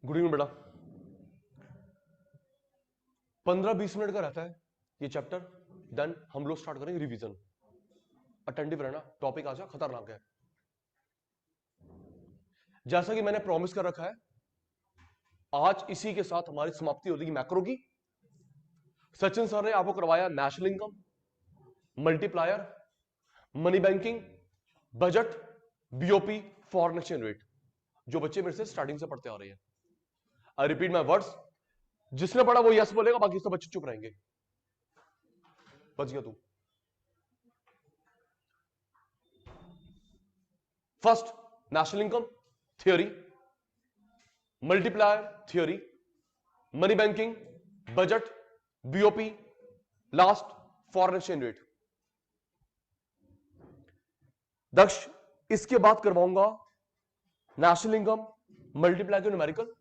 Good evening बेटा। 15-20 minute का रहता है ये चैप्टर। देन हम लोग स्टार्ट करेंगे रिवीजन। अटेंटिव रहना, टॉपिक आज खतरनाक है। जैसा कि मैंने प्रॉमिस कर रखा है, आज इसी के साथ हमारी समाप्ति हो जाएगी मैक्रो की। सचिन सर ने आपको करवाया national income, multiplier, money banking, budget, BOP, foreign exchange rate, जो बच्चे मेरे से स्टार्टिंग से पढ़ते आ रहे हैं। आई रिपीट माई वर्ड्स, जिसने पढ़ा वो यस बोलेगा, बाकी सब बच्चे चुप रहेंगे। बच गया तू। First, national income theory, multiplier theory, money banking, budget, BOP, last foreign exchange rate. Daksh, इसके बाद करवाऊंगा नेशनल इनकम, मल्टीप्लाई को न्यूमेरिकल,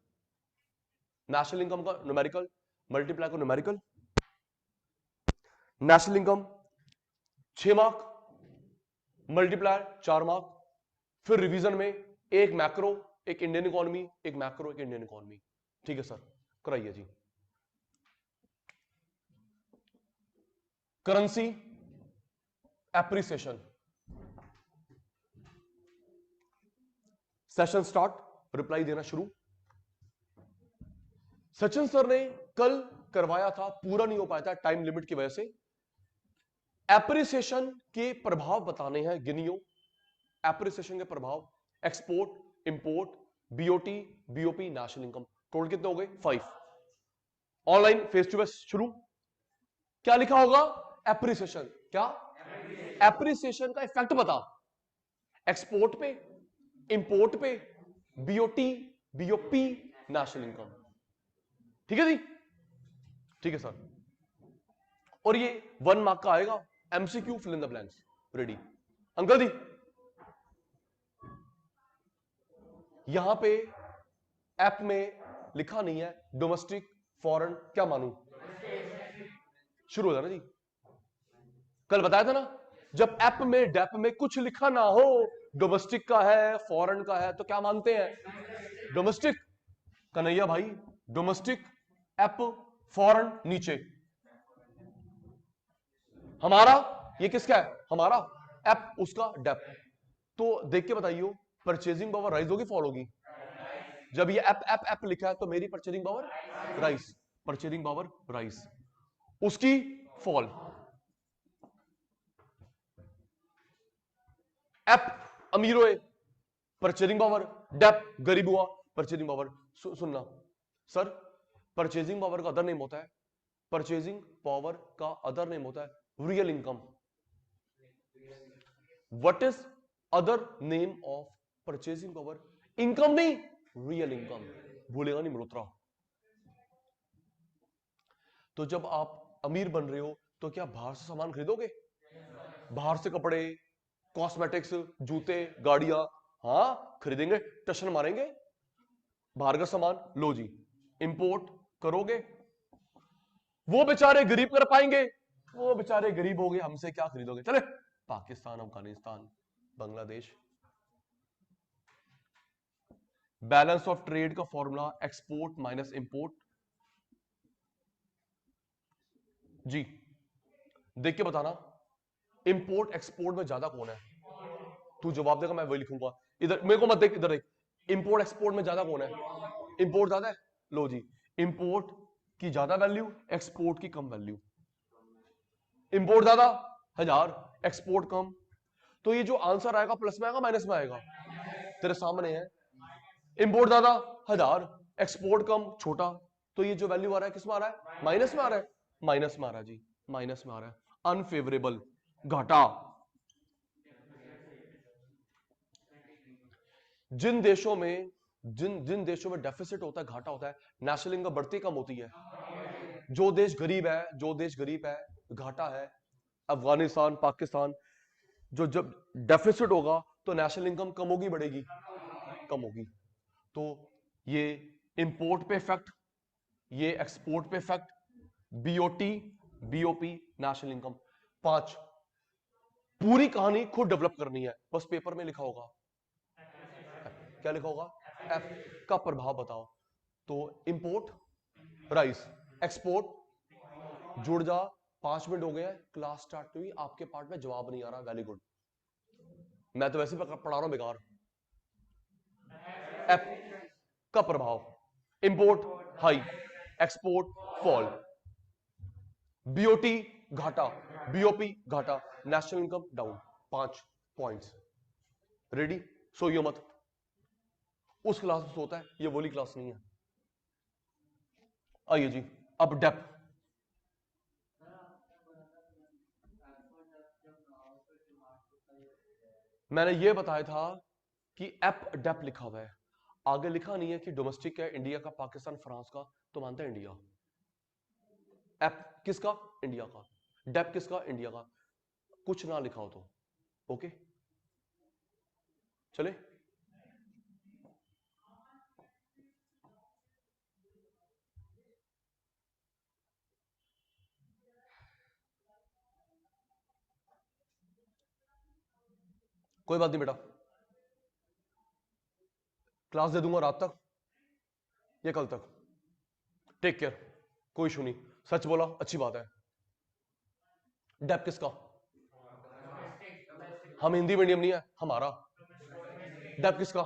नेशनल इनकम का न्यूमेरिकल, मल्टीप्लाई को numerical. National income 6 mark, multiplier 4 mark, फिर रिवीजन में एक मैक्रो, एक इंडियन इकोनॉमी, एक मैक्रो, एक इंडियन इकोनॉमी। ठीक है सर, कराइए जी। Currency appreciation, session start, reply देना शुरू। सचिन सर ने कल करवाया था, पूरा नहीं हो पाया था टाइम लिमिट की वजह से। एप्रिसिएशन के प्रभाव बताने हैं, गिनियो एप्रिसिएशन के प्रभाव, export, import, BOT, BOP, national income. Total कितने हो गए? 5। ऑनलाइन फेस टू फेस शुरू। क्या लिखा होगा? एप्रिसिएशन। क्या? एप्रिसिएशन का इफेक्ट बता, एक्सपोर्ट पे, इंपोर्ट पे, बीओटी, बीओपी, नेशनल इनकम। ठीक है जी? ठीक है सर। और ये 1 मार्क का आएगा, MCQ, fill in the blanks. Ready? Uncle जी, यहां पे ऐप में लिखा नहीं है डोमेस्टिक, फॉरेन, क्या मानू? शुरू हो जाना जी। कल बताया था ना, जब ऐप में डेप में कुछ लिखा ना हो, डोमेस्टिक का है, फॉरेन का है, तो क्या मानते हैं? डोमेस्टिक। कन्हैया भाई, डोमेस्टिक, ऐप, फॉरेन नीचे। हमारा ये किसका है? हमारा ऐप, उसका डेप। तो देख के बताइयो, परचेजिंग पावर राइज होगी, फॉल होगी? जब ये ऐप ऐप ऐप लिखा है तो मेरी purchasing power rise, purchasing power rise, उसकी फॉल। ऐप अमीर हुए, परचेजिंग पावर, डेप गरीब हुआ, परचेजिंग पावर। सुनना सर, परचेजिंग पावर का अदर नेम होता है, परचेजिंग पावर का अदर नेम होता है real income. What is other name of purchasing power? Income नहीं, रियल इनकम। भूलेगा नहीं मल्होत्रा। तो जब आप अमीर बन रहे हो तो क्या बाहर से सामान खरीदोगे? बाहर से कपड़े, कॉस्मेटिक्स, जूते, गाड़ियां, हाँ खरीदेंगे, टशन मारेंगे। बाहर का सामान लो जी, इंपोर्ट करोगे। वो बेचारे गरीब कर पाएंगे? वो बेचारे गरीब हो गए, हमसे क्या खरीदोगे? चले Pakistan, Afghanistan, Bangladesh. Balance of trade का फॉर्मूला एक्सपोर्ट माइनस इंपोर्ट। जी देख के बताना, इंपोर्ट एक्सपोर्ट में ज्यादा कौन है? तू जवाब देगा, मैं वही लिखूंगा। इधर मेरे को मत देख, इधर देख। इंपोर्ट एक्सपोर्ट में ज्यादा कौन है? इंपोर्ट ज्यादा है। लो जी, इंपोर्ट की ज्यादा वैल्यू, एक्सपोर्ट की कम वैल्यू। इंपोर्ट ज्यादा 1000, एक्सपोर्ट कम। तो ये जो आंसर आएगा प्लस में आएगा माइनस में आएगा? तेरे सामने है। इंपोर्ट ज्यादा 1000, एक्सपोर्ट कम, छोटा। तो ये जो वैल्यू आ रहा है किस में आ रहा है? माइनस में आ रहा है। माइनस में आ रहा है जी, माइनस में आ रहा है। अनफेवरेबल, घाटा। जिन देशों में जिन देशों में डेफिसिट होता है, घाटा होता है, नेशनल इनकम बढ़ती कम होती है? जो देश गरीब है, जो देश गरीब है, घाटा है। अफगानिस्तान, पाकिस्तान, जो जब डेफिसिट होगा तो नेशनल इनकम कम होगी, बढ़ेगी? कम होगी। तो ये इंपोर्ट पे इफेक्ट, ये एक्सपोर्ट पे effect, BOT, BOP, national income. 5। पूरी कहानी खुद डेवलप करनी है, बस पेपर में लिखा होगा। क्या लिखा होगा? एफ का प्रभाव बताओ। तो इंपोर्ट राइस, एक्सपोर्ट जुड़ जा। 5 मिनट हो गए हैं, क्लास स्टार्ट हुई, आपके पार्ट में जवाब नहीं आ रहा, वेरी गुड। मैं तो वैसे पढ़ा रहा हूं बेकार। एफ का प्रभाव, import high, export fall, BOT घाटा, बीओपी घाटा, national income down. 5 points. Ready? सोइयो मत, उस क्लास में सोता है, ये वाली क्लास नहीं है। आइए जी, अब डेप्थ। मैंने ये बताया था कि एप डेप लिखा हुआ है, आगे लिखा नहीं है कि डोमेस्टिक है, इंडिया का, पाकिस्तान, फ्रांस का, तो मानता है इंडिया। एप किसका? इंडिया का। डेप किसका? इंडिया का। कुछ ना लिखा हो तो ओके चले। कोई बात नहीं बेटा, क्लास दे दूंगा रात तक या कल तक। टेक केयर, कोई इशू नहीं। सच बोला, अच्छी बात है। डेप किसका? हम हिंदी मीडियम नहीं है हमारा। डेप किसका?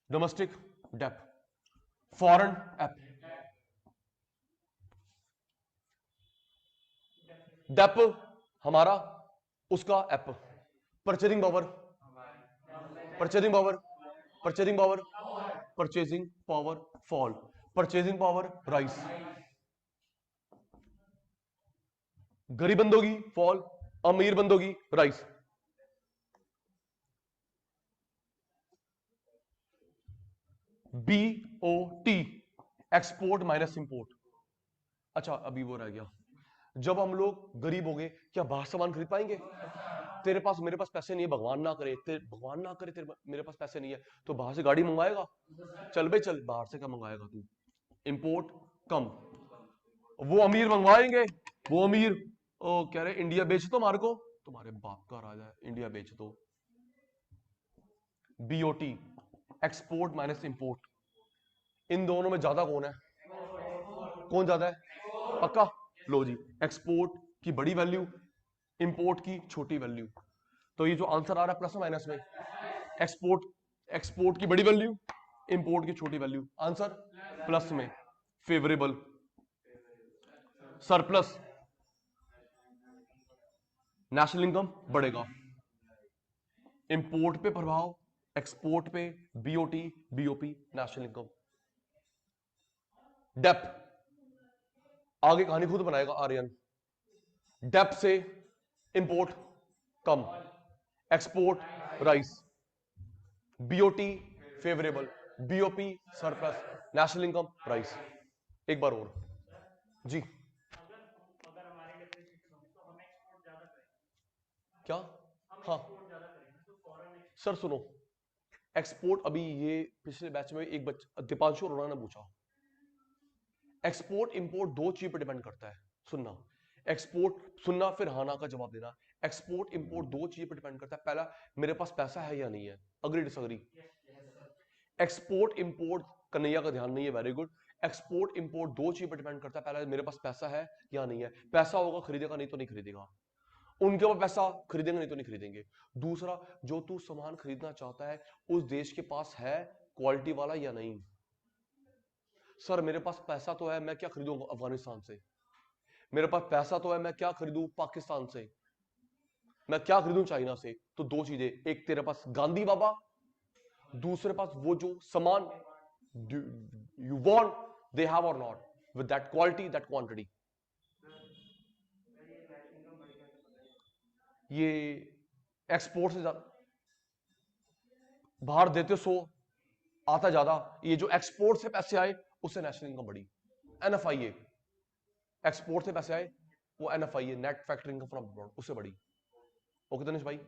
Domestic dep, foreign app. Dep हमारा, उसका app. Purchasing power, purchasing power, purchasing power, purchasing power fall, purchasing power rise. गरीब बंदों की फॉल, अमीर बंदों की rise. BOT, export minus import. अच्छा अभी वो रह गया, जब हम लोग गरीब हो गए, क्या बाहर सामान खरीद पाएंगे? तेरे पास, मेरे पास पैसे नहीं है, भगवान ना करे, भगवान ना करे तेरे मेरे पास पैसे नहीं है, तो बाहर से गाड़ी मंगवाएगा? चल बे चल, बाहर से क्या मंगवाएगा तू? इंपोर्ट कम। वो अमीर मंगवाएंगे, वो अमीर ओ कह रहे इंडिया बेच दो मार को, तुम्हारे बाप का राजा है, इंडिया बेच दो। BOT, export minus import. इन दोनों में ज्यादा कौन है? कौन ज्यादा है? पक्का? लो जी, एक्सपोर्ट की बड़ी वैल्यू, इंपोर्ट की छोटी वैल्यू। तो ये जो आंसर आ रहा है प्लस माइनस में, एक्सपोर्ट, एक्सपोर्ट की बड़ी वैल्यू, इंपोर्ट की छोटी वैल्यू, आंसर प्लस में। फेवरेबल, सरप्लस, नेशनल इनकम बढ़ेगा। इंपोर्ट पे प्रभाव, एक्सपोर्ट पे, BOT, BOP, national income. Depth, आगे कहानी खुद बनाएगा आर्यन। डेप्थ से इंपोर्ट कम, export rise, BOT favourable, BOP surplus, national income rise. एक बार और जी। क्या? हाँ सर सुनो, एक्सपोर्ट अभी ये पिछले बैच में एक बच्चा दीपांशु अरोड़ा ने पूछा, एक्सपोर्ट इंपोर्ट दो चीज पर डिपेंड करता है। सुनना, एक्सपोर्ट सुनना फिर हाना का जवाब देना। एक्सपोर्ट इंपोर्ट दो चीज पर डिपेंड करता है, पहला मेरे पास पैसा है या नहीं है, agree disagree? Export import, Kanhaiya का ध्यान नहीं है, वेरी गुड। एक्सपोर्ट इंपोर्ट दो चीज पर डिपेंड करता है, पहला मेरे पास पैसा है या नहीं है, पैसा होगा खरीदेगा, नहीं तो नहीं खरीदेगा। उनके पास पैसा, खरीदेंगे नहीं तो नहीं खरीदेंगे। दूसरा, जो तू सामान खरीदना चाहता है उस देश के पास है क्वालिटी वाला या नहीं। सर मेरे पास पैसा तो है, मैं क्या खरीदूं अफगानिस्तान से? मेरे पास पैसा तो है, मैं क्या खरीदूं पाकिस्तान से? मैं क्या खरीदूं चाइना से? तो दो चीजें, एक तेरे पास गांधी बाबा, दूसरे पास वो जो सामान यू वांट दे हैव और not with that quality that quantity. ये एक्सपोर्ट से बाहर देते 100, आता ज्यादा, ये जो एक्सपोर्ट से पैसे आए उससे नेशनल इनकम बढ़ी। एनएफआईए, एक्सपोर्ट से पैसे आए, वो NFIA, net factory income from abroad, उससे बढ़ी। ओके तनिष भाई,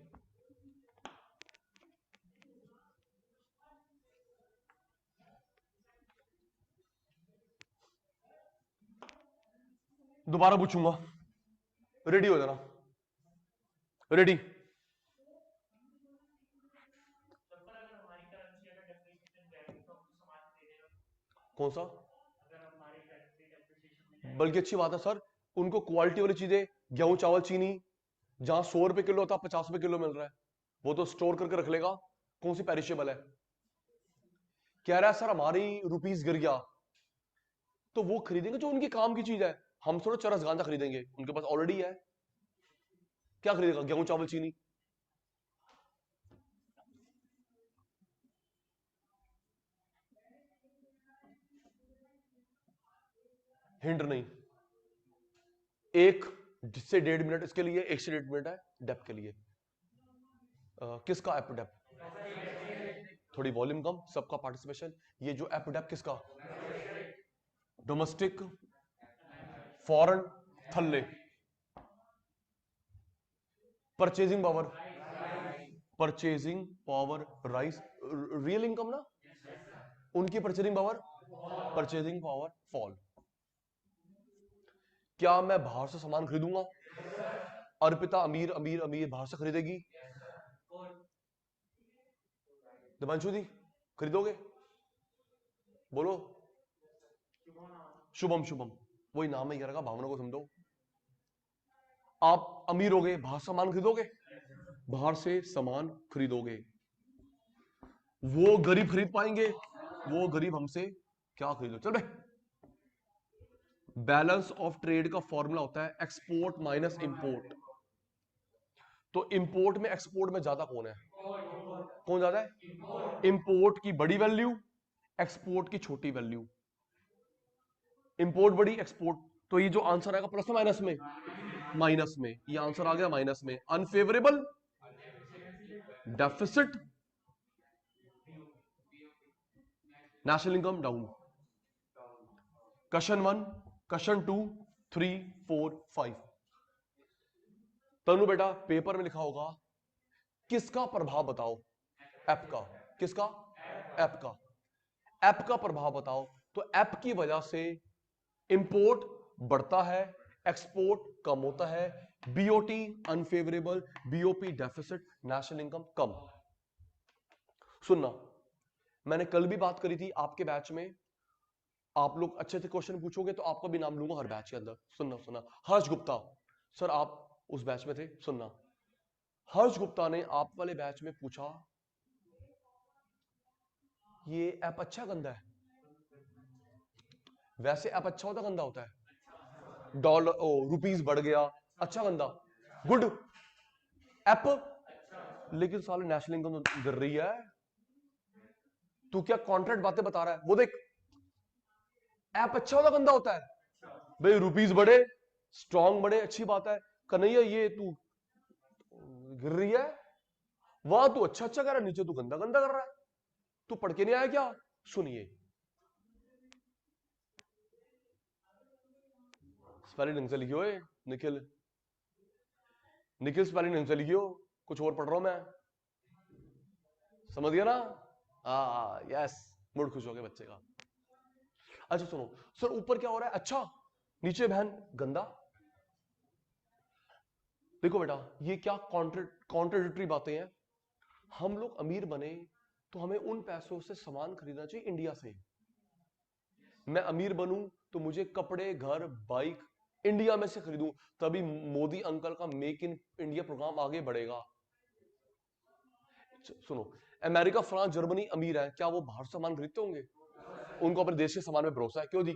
दोबारा पूछूंगा, रेडी हो जाना। रेडी? कौन सा? बल्कि अच्छी बात है सर, उनको क्वालिटी वाली चीजें, गेहूं चावल चीनी, जहां 100 रुपए किलो था 50 रुपए किलो मिल रहा है, वो तो स्टोर करके रख लेगा। कौन सी पेरिशेबल है? कह रहा है सर हमारी रुपीस गिर गया, तो वो खरीदेंगे जो उनके काम की चीज है। हम थोड़ा चरस गांजा खरीदेंगे, उनके पास ऑलरेडी है। क्या खरीदेगा? गेहूं चावल चीनी। हिंट नहीं। 1 से 1.5 मिनट इसके लिए, 1 से 1.5 मिनट है डेप के लिए। किसका ऐप डेप? थोड़ी वॉल्यूम कम, सबका पार्टिसिपेशन। ये जो ऐप डेप किसका? डोमेस्टिक, फॉरेन, थल्ले। Purchasing power, purchasing power rice, real income ना, उनकी परचेजिंग पावर फॉल। क्या मैं बाहर से सामान खरीदूंगा? अर्पिता अमीर अमीर अमीर बाहर से खरीदेगी। दिवांशु दी खरीदोगे? बोलो। शुभम, शुभम वही नाम है, यार का भावना को समझो। आप अमीर हो गए, बाहर सामान खरीदोगे? बाहर से सामान खरीदोगे। वो गरीब खरीद पाएंगे? वो गरीब हमसे क्या खरीदो? चल भाई, बैलेंस ऑफ ट्रेड का फॉर्मूला होता है एक्सपोर्ट माइनस इंपोर्ट। तो इंपोर्ट में एक्सपोर्ट में ज्यादा कौन है? कौन ज्यादा है? इंपोर्ट की बड़ी वैल्यू, एक्सपोर्ट की छोटी वैल्यू। इंपोर्ट बड़ी, एक्सपोर्ट। तो ये जो आंसर आएगा प्लस में माइनस में? माइनस में। ये आंसर आ गया माइनस में। Unfavourable deficit, national income down. Question 1, question 2, 3, 4, 5। तनु बेटा पेपर में लिखा होगा किसका प्रभाव बताओ? ऐप का। किसका? ऐप का। ऐप का प्रभाव बताओ। तो ऐप की वजह से इंपोर्ट बढ़ता है, एक्सपोर्ट कम होता है, BOT unfavourable, BOP deficit, national income कम। सुनना, मैंने कल भी बात करी थी आपके बैच में, आप लोग अच्छे से क्वेश्चन पूछोगे तो आपका भी नाम लूंगा हर बैच के अंदर। सुनना सुनना, हर्ष गुप्ता सर आप उस बैच में थे। सुनना, हर्ष गुप्ता ने आप वाले बैच में पूछा ये ऐप अच्छा गंदा है? वैसे ऐप अच्छा होता गंदा होता है? डॉलर रुपीस बढ़ गया, अच्छा गंदा? Good app. लेकिन साले नेशनल इनकम तो गिर रही है। तू क्या कॉन्ट्रैक्ट बातें बता रहा है? वो देख, ऐप अच्छा होता गंदा होता है? भाई रुपीस बढ़े, स्ट्रांग बढ़े, अच्छी बात है। कन्हैया ये तू गिर रही है, वहां तू अच्छा अच्छा कर रहा है, नीचे तू गंदा गंदा कर रहा है। तू पढ़ के नहीं आया क्या? सुनिए, स्पेलिंग ढंग से लिखियो। निखिल, निखिल स्पेलिंग ढंग से लिखियो, कुछ और पढ़ रहा हूं मैं, समझ गया ना? यस, मूड खुश हो गया बच्चे का। अच्छा सुनो सर, ऊपर क्या हो रहा है? अच्छा, नीचे बहन गंदा। देखो बेटा, ये क्या कॉन्ट्रडिक्टरी बातें हैं। हम लोग अमीर बने तो हमें उन पैसों से सामान खरीदना चाहिए इंडिया से। मैं अमीर बनूं तो मुझे कपड़े, घर, बाइक इंडिया में से खरीदूं, तभी मोदी अंकल का मेक इन इंडिया प्रोग्राम आगे बढ़ेगा। सुनो, अमेरिका, फ्रांस, जर्मनी अमीर है, क्या वो बाहर सामान खरीदते होंगे? उनको अपने देश के सामान में भरोसा है। क्यों जी?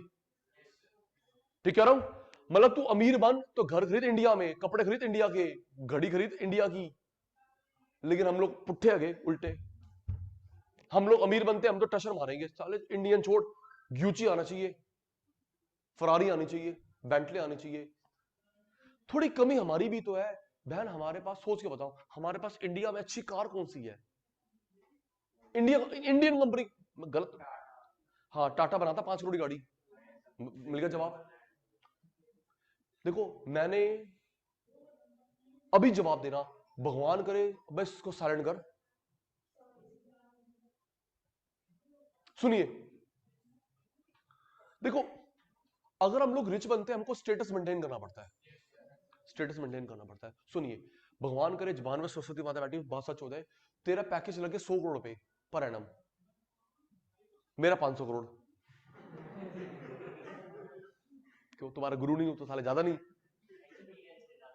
ठीक कह रहा हूं? मतलब तू अमीर बन तो घर खरीद इंडिया में, कपड़े खरीद इंडिया के, घड़ी खरीद इंडिया की। लेकिन हम लोग पुट्ठे आगे उल्टे, हम लोग अमीर बनते हम तो टशर मारेंगे साले, इंडियन छोड़, ग्यूची आना चाहिए, फरारी आनी चाहिए, बेंटले आनी चाहिए। थोड़ी कमी हमारी भी तो है बहन। हमारे पास, सोच के बताओ, हमारे पास इंडिया में अच्छी कार कौन सी है? India, Indian company. गलत? हाँ, टाटा बनाता 5 करोड़ की गाड़ी। मिल गया जवाब। देखो मैंने अभी जवाब देना, भगवान करे बस इसको साइलेंट कर। सुनिए, देखो अगर हम लोग रिच बनते हैं हमको स्टेटस मेंटेन करना पड़ता है, स्टेटस मेंटेन करना पड़ता है। सुनिए, भगवान करे जबान में सरस्वती माता बैठी, बात सच हो जाए, तेरा पैकेज लगे 100 करोड़ रुपए पर एनम, मेरा 500 करोड़, क्यों? तुम्हारा गुरु नहीं हो तो साले ज्यादा नहीं?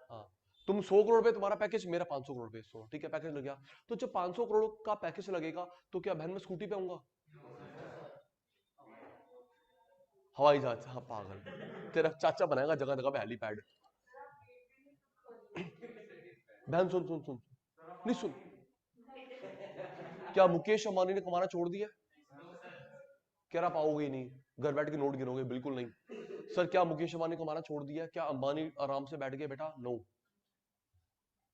हाँ, तुम 100 करोड़ पे तुम्हारा पैकेज, मेरा 500 करोड़ पे, सो ठीक है पैकेज लग गया। तो जब 500 करोड़ का पैकेज लगेगा तो क्या बहन मैं स्कूटी पे आऊंगा? हवाई जहाज? हाँ पागल, तेरा चाचा बनाएगा जगह जगह पे हेलीपैड। बहन सुन सुन सुन, नहीं सुन, क्या मुकेश अंबानी ने कमाना छोड़ दिया? कह रहा पाओगे ही नहीं, घर बैठ के नोट गिनोगे? बिल्कुल नहीं सर। क्या मुकेश अंबानी कमाना छोड़ दिया? क्या अंबानी आराम से बैठ गए? बेटा नो।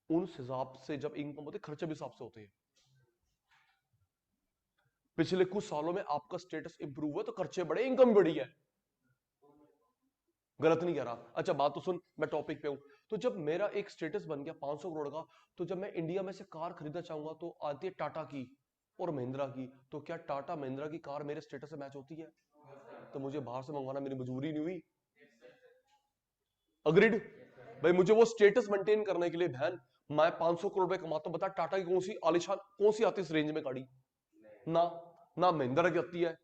उन हिसाब से जब इनकम होती है, खर्चे भी हिसाब से होते हैं। पिछले कुछ सालों में आपका स्टेटस इंप्रूव हुआ तो खर्चे बढ़े, इनकम बढ़ी है। गलत नहीं कह रहा। अच्छा बात तो सुन, मैं टॉपिक पे हूं। तो जब मेरा एक स्टेटस बन गया 500 करोड़ का, तो जब मैं इंडिया में से कार खरीदना चाहूंगा तो आती है टाटा की और महिंद्रा की। तो क्या टाटा महिंद्रा की कार मेरे स्टेटस से मैच होती है? तो मुझे बाहर से मंगवाना मेरी मजबूरी नहीं हुई। अग्रीड? भाई मुझे वो स्टेटस मेंटेन करने के लिए बहन मैं 500 करोड़ रुपए कमाता हूं, बता टाटा की कौन सी आलिशान, कौन सी आती है इस रेंज में गाड़ी? ना, ना महिंद्रा की आती है।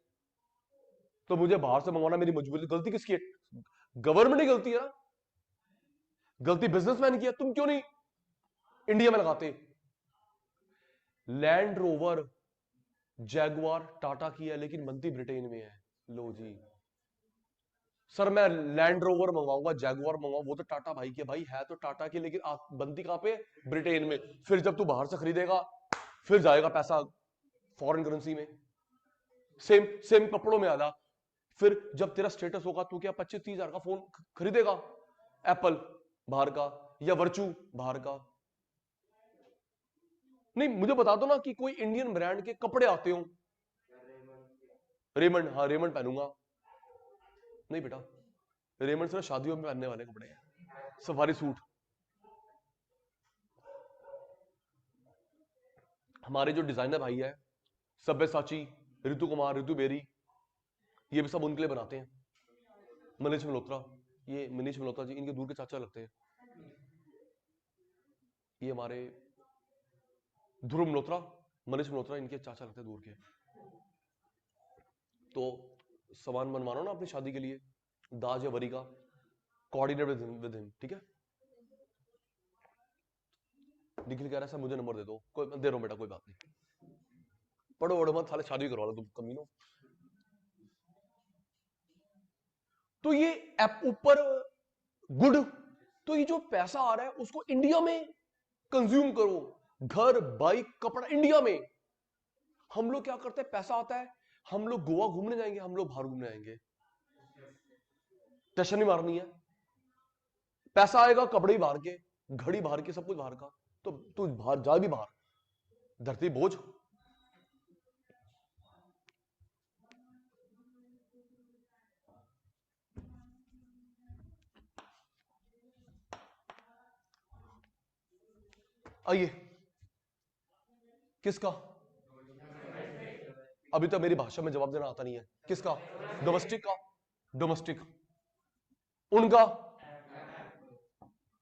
तो मुझे बाहर से मंगवाना मेरी मजबूरी। गलती किसकी है? गवर्नमेंट की गलती है ना, गलती बिजनेसमैन की है। तुम क्यों नहीं इंडिया में लगाते? लैंड रोवर जैगुआर टाटा की है लेकिन बनती ब्रिटेन में है। लो जी सर, मैं लैंड रोवर मंगवाऊंगा, जैगुआर मंगवाऊंगा, वो तो टाटा भाई की भाई है, तो टाटा की, लेकिन बनती कहां पे? ब्रिटेन में। फिर जब तू बाहर से खरीदेगा फिर जाएगा पैसा फॉरेन करेंसी में। सेम सेम कपड़ों में आधा। फिर जब तेरा स्टेटस होगा तू क्या 25-30 हजार का फोन खरीदेगा? एप्पल बाहर का या वर्चू बाहर का? नहीं मुझे बता दो ना कि कोई इंडियन ब्रांड के कपड़े आते हो। रेमंड? हाँ रेमंड पहनूंगा। नहीं बेटा, रेमंड सिर्फ शादियों में पहनने वाले कपड़े हैं, सफारी सूट। हमारे जो डिजाइनर भाई है सब्यसाची, ऋतु कुमार, ऋतु बेरी, ये भी सब उनके लिए बनाते हैं। मनीष मल्होत्रा, ये मनीष मल्होत्रा जी इनके दूर के चाचा लगते हैं। ये हमारे ध्रुव मल्होत्रा, मनीष मल्होत्रा इनके चाचा लगते हैं दूर के। तो सामान बनवाना ना अपनी शादी के लिए, दाज या वरी का, कोऑर्डिनेट विद हिम, ठीक है? निखिल कह रहा है मुझे नंबर दे दो, कोई दे रहा हूं बेटा, कोई बात नहीं। पढ़ो वढ़ो मत, साले शादी करवा लो तुम कमीनों। तो ये ऐप ऊपर गुड, तो ये जो पैसा आ रहा है उसको इंडिया में कंज्यूम करो। घर बाइक कपड़ा इंडिया में। हम लोग क्या करते हैं, पैसा आता है हम लोग गोवा घूमने जाएंगे, हम लोग बाहर घूमने आएंगे, टेंशन नहीं मारनी है। पैसा आएगा कपड़े ही बाहर के, घड़ी बाहर की, सब कुछ बाहर का। तो तू बाहर जा भी बाहर, धरती बोझ। आइए, किसका? अभी तो मेरी भाषा में जवाब देना आता नहीं है। किसका? डोमेस्टिक का। डोमेस्टिक उनका,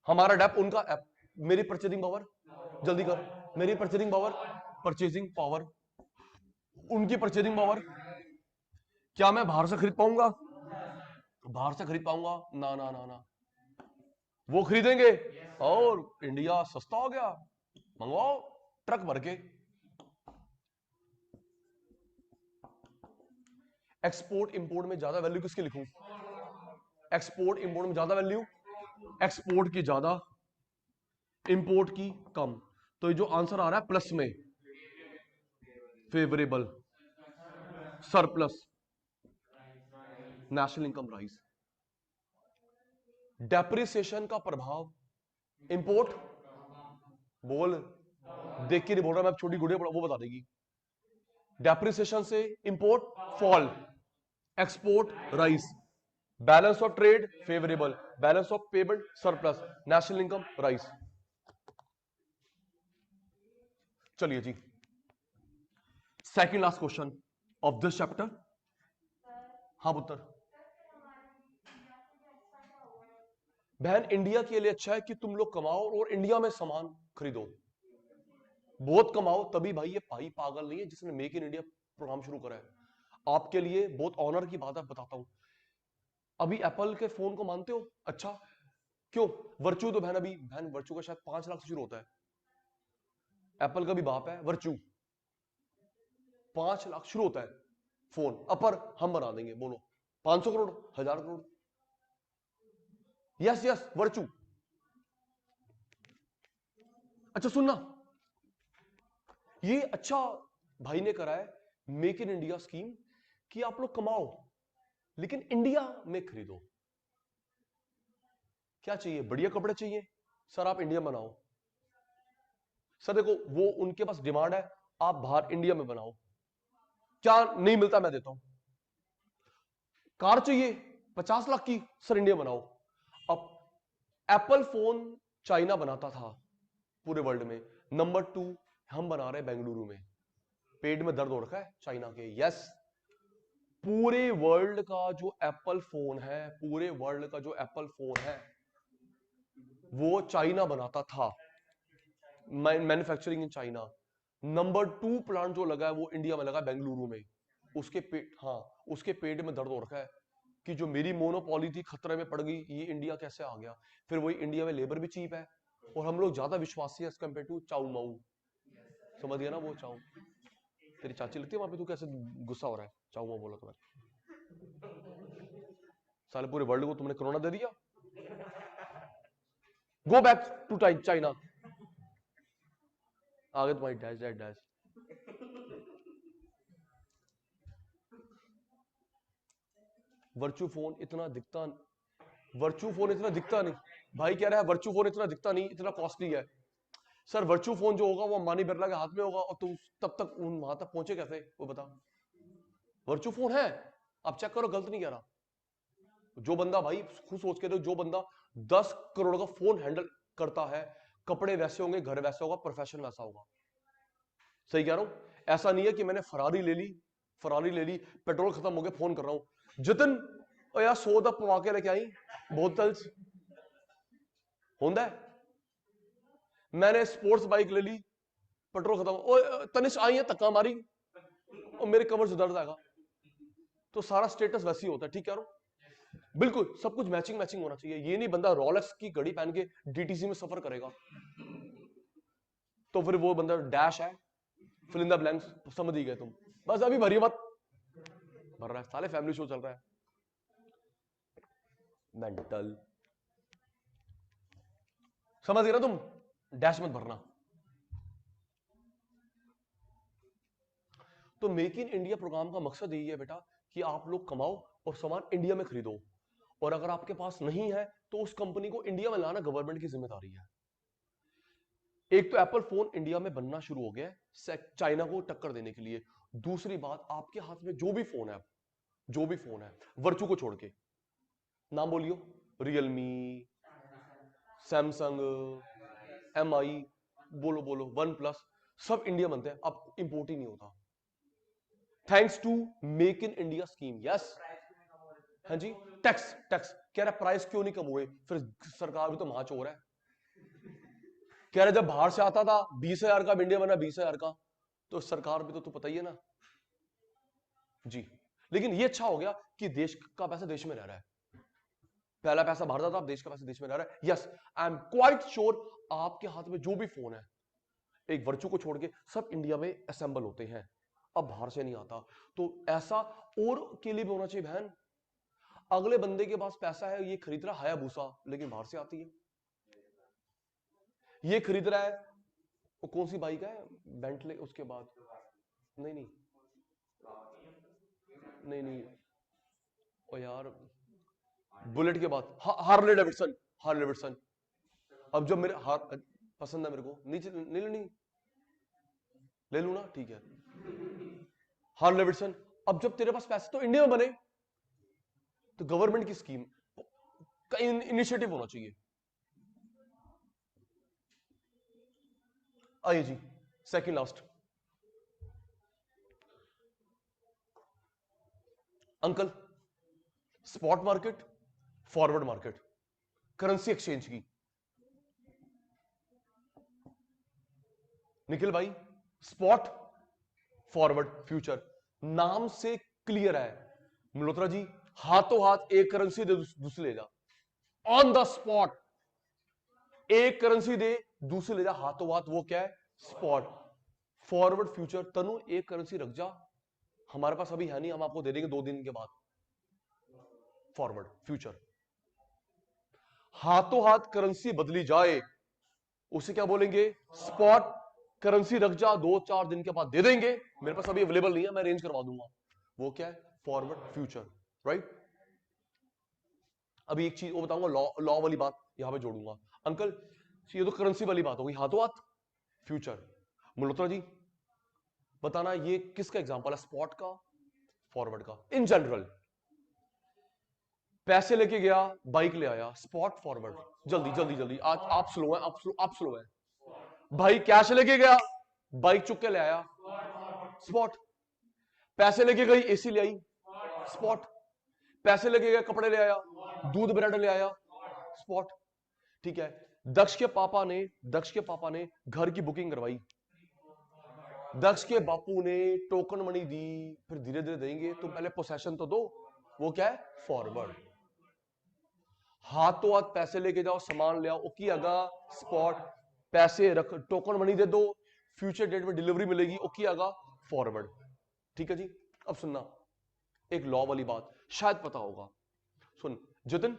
हमारा डेप उनका ऐप। मेरी परचेजिंग पावर, जल्दी कर, मेरी परचेजिंग पावर, परचेजिंग पावर, उनकी परचेजिंग पावर। क्या मैं बाहर से खरीद पाऊंगा? बाहर से खरीद पाऊंगा? ना ना ना ना, वो खरीदेंगे और इंडिया सस्ता हो गया, मंगवाओ ट्रक भर के। एक्सपोर्ट इंपोर्ट में ज्यादा वैल्यू किसकी लिखूं? एक्सपोर्ट इंपोर्ट में ज्यादा वैल्यू एक्सपोर्ट की ज्यादा, इंपोर्ट की कम। तो ये जो आंसर आ रहा है प्लस में, favourable, surplus, national income rise. Depreciation का प्रभाव इंपोर्ट, बोल, देख के नहीं बोल रहा मैं, छोटी गुड़िया वो बता देगी। डेप्रिसिएशन से import fall, export rise, balance of trade favourable, balance of payment surplus, national income rise. चलिए जी, second last question of this chapter. हाँ पुत्र। बहन इंडिया के लिए अच्छा है कि तुम लोग कमाओ और इंडिया में सामान खरीदो, बहुत कमाओ तभी। भाई ये भाई पागल नहीं है जिसने मेक इन इंडिया प्रोग्राम शुरू करा है। आपके लिए बहुत ऑनर की बात है, बताता हूं। अभी एप्पल के फोन को मानते हो? अच्छा, क्यों? वर्चू तो बहन, अभी बहन वर्चू का शायद 5 लाख से शुरू होता है। एप्पल का भी बाप है वर्चू, 5 लाख शुरू होता है फोन। अपर हम बना देंगे, बोलो 500 crore, 1000 crore. Yes yes virtue. अच्छा सुनना, ये अच्छा भाई ने करा है मेक इन इंडिया स्कीम कि आप लोग कमाओ लेकिन इंडिया में खरीदो। क्या चाहिए? बढ़िया कपड़े चाहिए सर, आप इंडिया बनाओ। सर देखो, वो उनके पास डिमांड है, आप बाहर इंडिया में बनाओ। क्या नहीं मिलता मैं देता हूं। कार चाहिए 50 लाख की, सर इंडिया बनाओ। अब एप्पल फोन चाइना बनाता था पूरे वर्ल्ड में, नंबर 2 हम बना रहे हैं बेंगलुरु में। पेट में दर्द हो रखा है चाइना के। यस, पूरे वर्ल्ड का जो एप्पल फोन है, पूरे वर्ल्ड का जो एप्पल फोन है वो चाइना बनाता था, manufacturing in China. Number 2 plant जो लगा है वो इंडिया में लगा, बेंगलुरु में। उसके पेट, हाँ, उसके पेट में दर्द हो रखा है कि जो मेरी मोनोपोली थी खतरे में पड़ गई, ये इंडिया कैसे आ गया। फिर वही इंडिया में लेबर भी चीप है और हम लोग ज्यादा विश्वासी है एज कम्पेयर टू चाऊ माऊ। समझ गया ना वो चाऊ? तेरी चाची लगती है वहां पे, तू कैसे गुस्सा हो रहा है? चाऊ माऊ बोला तुम्हें, साले पूरे वर्ल्ड को तुमने कोरोना दे दिया। Go back to China. आगे तुम्हारी डैश डैश डैश। वर्चू फोन इतना दिखता, वर्चू फोन इतना दिखता नहीं। भाई कह रहा है वर्चू फोन इतना दिखता नहीं, इतना कॉस्टली है। सर वर्चू फोन जो होगा वो अंबानी बिरला के हाथ में होगा, और तुम तब तक वहां तक पहुंचे कैसे, वो बता। वर्चू फोन है, आप चेक करो, गलत नहीं कह रहा। जो बंदा, भाई खुद सोच के दो, जो बंदा 10 करोड़ का फोन हैंडल करता है, कपड़े वैसे होंगे, घर वैसे होगा, प्रोफेशन वैसा होगा। सही कह रहा हूं? ऐसा नहीं है कि मैंने फरारी ले ली, फरारी ले ली, पेट्रोल खत्म हो गया, फोन कर रहा हूं जतन ओ यार 100 दा पवा के लेके आई बोतल्स होंदा है। मैंने स्पोर्ट्स बाइक ले ली, पेट्रोल खत्म, ओ तनिष आई है धक्का मारी और मेरे कमर से दर्द आएगा। तो सारा स्टेटस वैसे ही होता है। ठीक कह रहा हूं? बिल्कुल सब कुछ मैचिंग मैचिंग होना चाहिए। ये नहीं बंदा रोलेक्स की घड़ी पहन के डीटीसी में सफर करेगा तो फिर वो बंदा डैश है, फिल इन द ब्लैंक्स, समझ ही गए तुम। बस अभी भरी मत, भर रहा है साले, फैमिली शो चल रहा है। मेंटल, समझ गए ना तुम? डैश मत भरना। तो मेक इन इंडिया प्रोग्राम का मकसद यही है बेटा कि आप लोग कमाओ और सामान इंडिया में खरीदो। और अगर आपके पास नहीं है तो उस कंपनी को इंडिया में लाना गवर्नमेंट की जिम्मेदारी है। एक तो एप्पल फोन इंडिया में बनना शुरू हो गया है चाइना को टक्कर देने के लिए। दूसरी बात, आपके हाथ में जो भी फोन है, जो भी फोन है, वर्चू को छोड़ के, नाम बोलियो, रियलमी, सैमसंग, MI, बोलो बोलो, वन प्लस, सब इंडिया बनते हैं, अब इंपोर्ट ही नहीं होता, thanks to make in India scheme. Yes, हाँ जी, टैक्स टैक्स कह रहा प्राइस क्यों नहीं कम हुए? फिर सरकार भी तो महाचोर है। कह रहा जब बाहर से आता था 20,000 का, इंडिया बना 20,000 का, तो सरकार भी तो पता ही है ना जी। लेकिन ये अच्छा हो गया कि देश का पैसा देश में रह रहा है। पहला पैसा बाहर जाता था, अब देश का पैसा देश में रह रहा है। Yes, I am quite sure आपके हाथ में जो भी फोन है, एक वर्चू को छोड़ के सब इंडिया में असेंबल होते हैं, अब बाहर से नहीं आता। तो ऐसा और के लिए भी होना चाहिए बहन। अगले बंदे के पास पैसा है, ये खरीद रहा है हायाबुसा, लेकिन बाहर से आती है। ये खरीद रहा है, वो कौन सी बाइक है, बेंटले, उसके बाद नहीं नहीं नहीं नहीं, ओ यार, बुलेट के बाद हार्ले डेविडसन, हार्ले डेविडसन। अब जब मेरे हार पसंद है मेरे को, नीचे नहीं लेनी, ले लू ना, ठीक है, हार्ले डेविडसन। अब जब तेरे पास पैसे तो इंडिया में बने, तो गवर्नमेंट की स्कीम का इनिशिएटिव होना चाहिए। आइए जी, second last, uncle, spot market, forward market, currency exchange की। निखिल भाई, स्पॉट, फॉरवर्ड, फ्यूचर, नाम से क्लियर है। मल्होत्रा जी, हाथों हाथ एक करेंसी दे, दूसरी ले जा, ऑन द स्पॉट। एक करेंसी दे, दूसरी ले जा, हाथों हाथ। वो क्या है? स्पॉट। Forward future. तनु एक करेंसी रख जा, हमारे पास अभी है नहीं, हम आपको दे देंगे 2 दिन के बाद। Forward future. हाथों हाथ करेंसी बदली जाए, उसे क्या बोलेंगे? स्पॉट। करेंसी रख जा, 2-4 दिन के बाद दे देंगे, मेरे पास अभी अवेलेबल नहीं है, मैं अरेंज करवा दूंगा। वो क्या है? Forward future, right. अभी एक चीज वो बताऊंगा, लॉ वाली बात यहां पे जोड़ूंगा। अंकल ये तो करेंसी वाली बात होगी, हाथों हाथ फ्यूचर। मल्होत्रा जी बताना ये किसका एग्जांपल है, स्पॉट का, फॉरवर्ड का? इन जनरल, पैसे लेके गया, बाइक ले आया, स्पॉट फॉरवर्ड। जल्दी जल्दी जल्दी, आज आप स्लो हैं, आप स्लो हैं। भाई कैश लेके गया, बाइक चुक के ले आया, स्पॉट। पैसे लेके गई, एसी ले आई, स्पॉट। पैसे लेके गया, कपड़े ले आया, दूध ब्रेड ले आया, स्पॉट। ठीक है। दक्ष के पापा ने घर की बुकिंग करवाई, दक्ष के बापू ने टोकन मनी दी, फिर धीरे धीरे देंगे, तुम पहले पोसेशन तो दो। वो क्या है? फॉरवर्ड। हाथों हाथ पैसे लेके जाओ, सामान ले आओ, ओकी आगा स्पॉट। पैसे रख, टोकन मनी दे दो, फ्यूचर डेट में डिलीवरी मिलेगी, ओकी आगा फॉरवर्ड। ठीक है जी। अब सुनना, एक लॉ वाली बात शायद पता होगा। सुन जतिन,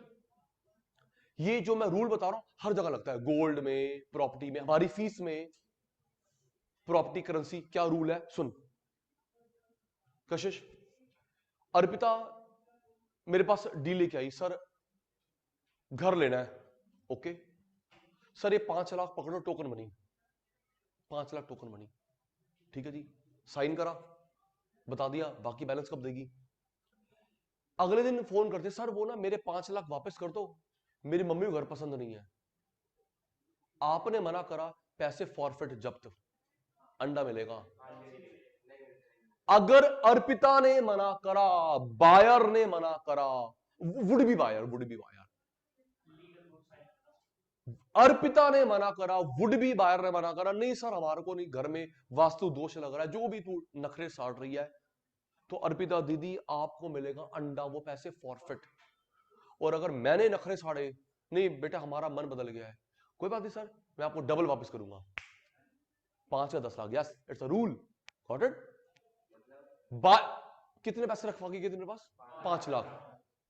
ये जो मैं रूल बता रहा हूं हर जगह लगता है, गोल्ड में, प्रॉपर्टी में, हमारी फीस में, प्रॉपर्टी करेंसी, क्या रूल है सुन। कशिश, अर्पिता मेरे पास डील लेके आई, सर घर लेना है, ओके सर ये 5 लाख पकड़ो token money, 5 lakh token money. ठीक है जी, साइन करा, बता दिया बाकी बैलेंस कब देगी। अगले दिन फोन करते, सर वो ना मेरे 5 लाख वापस कर दो, मेरी मम्मी को घर पसंद नहीं है। आपने मना करा, पैसे फॉरफिट, जब्त, अंडा मिलेगा। अगर अर्पिता ने मना करा, बायर ने मना करा, वुड बी बायर, अर्पिता ने मना करा, वुड बी बायर ने मना करा, नहीं सर हमारे को नहीं, घर में वास्तु दोष लग रहा है, जो भी तू नखरे साट रही है, तो अर्पिता दीदी आपको मिलेगा अंडा, वो पैसे फॉरफिट। और अगर मैंने नखरे साड़े, नहीं बेटा हमारा मन बदल गया है, कोई बात नहीं सर मैं आपको डबल वापस करूंगा, 5 या 10 lakh, yes it's a rule, got it. कितने पैसे रखवाएगी कितने पास? 5 लाख,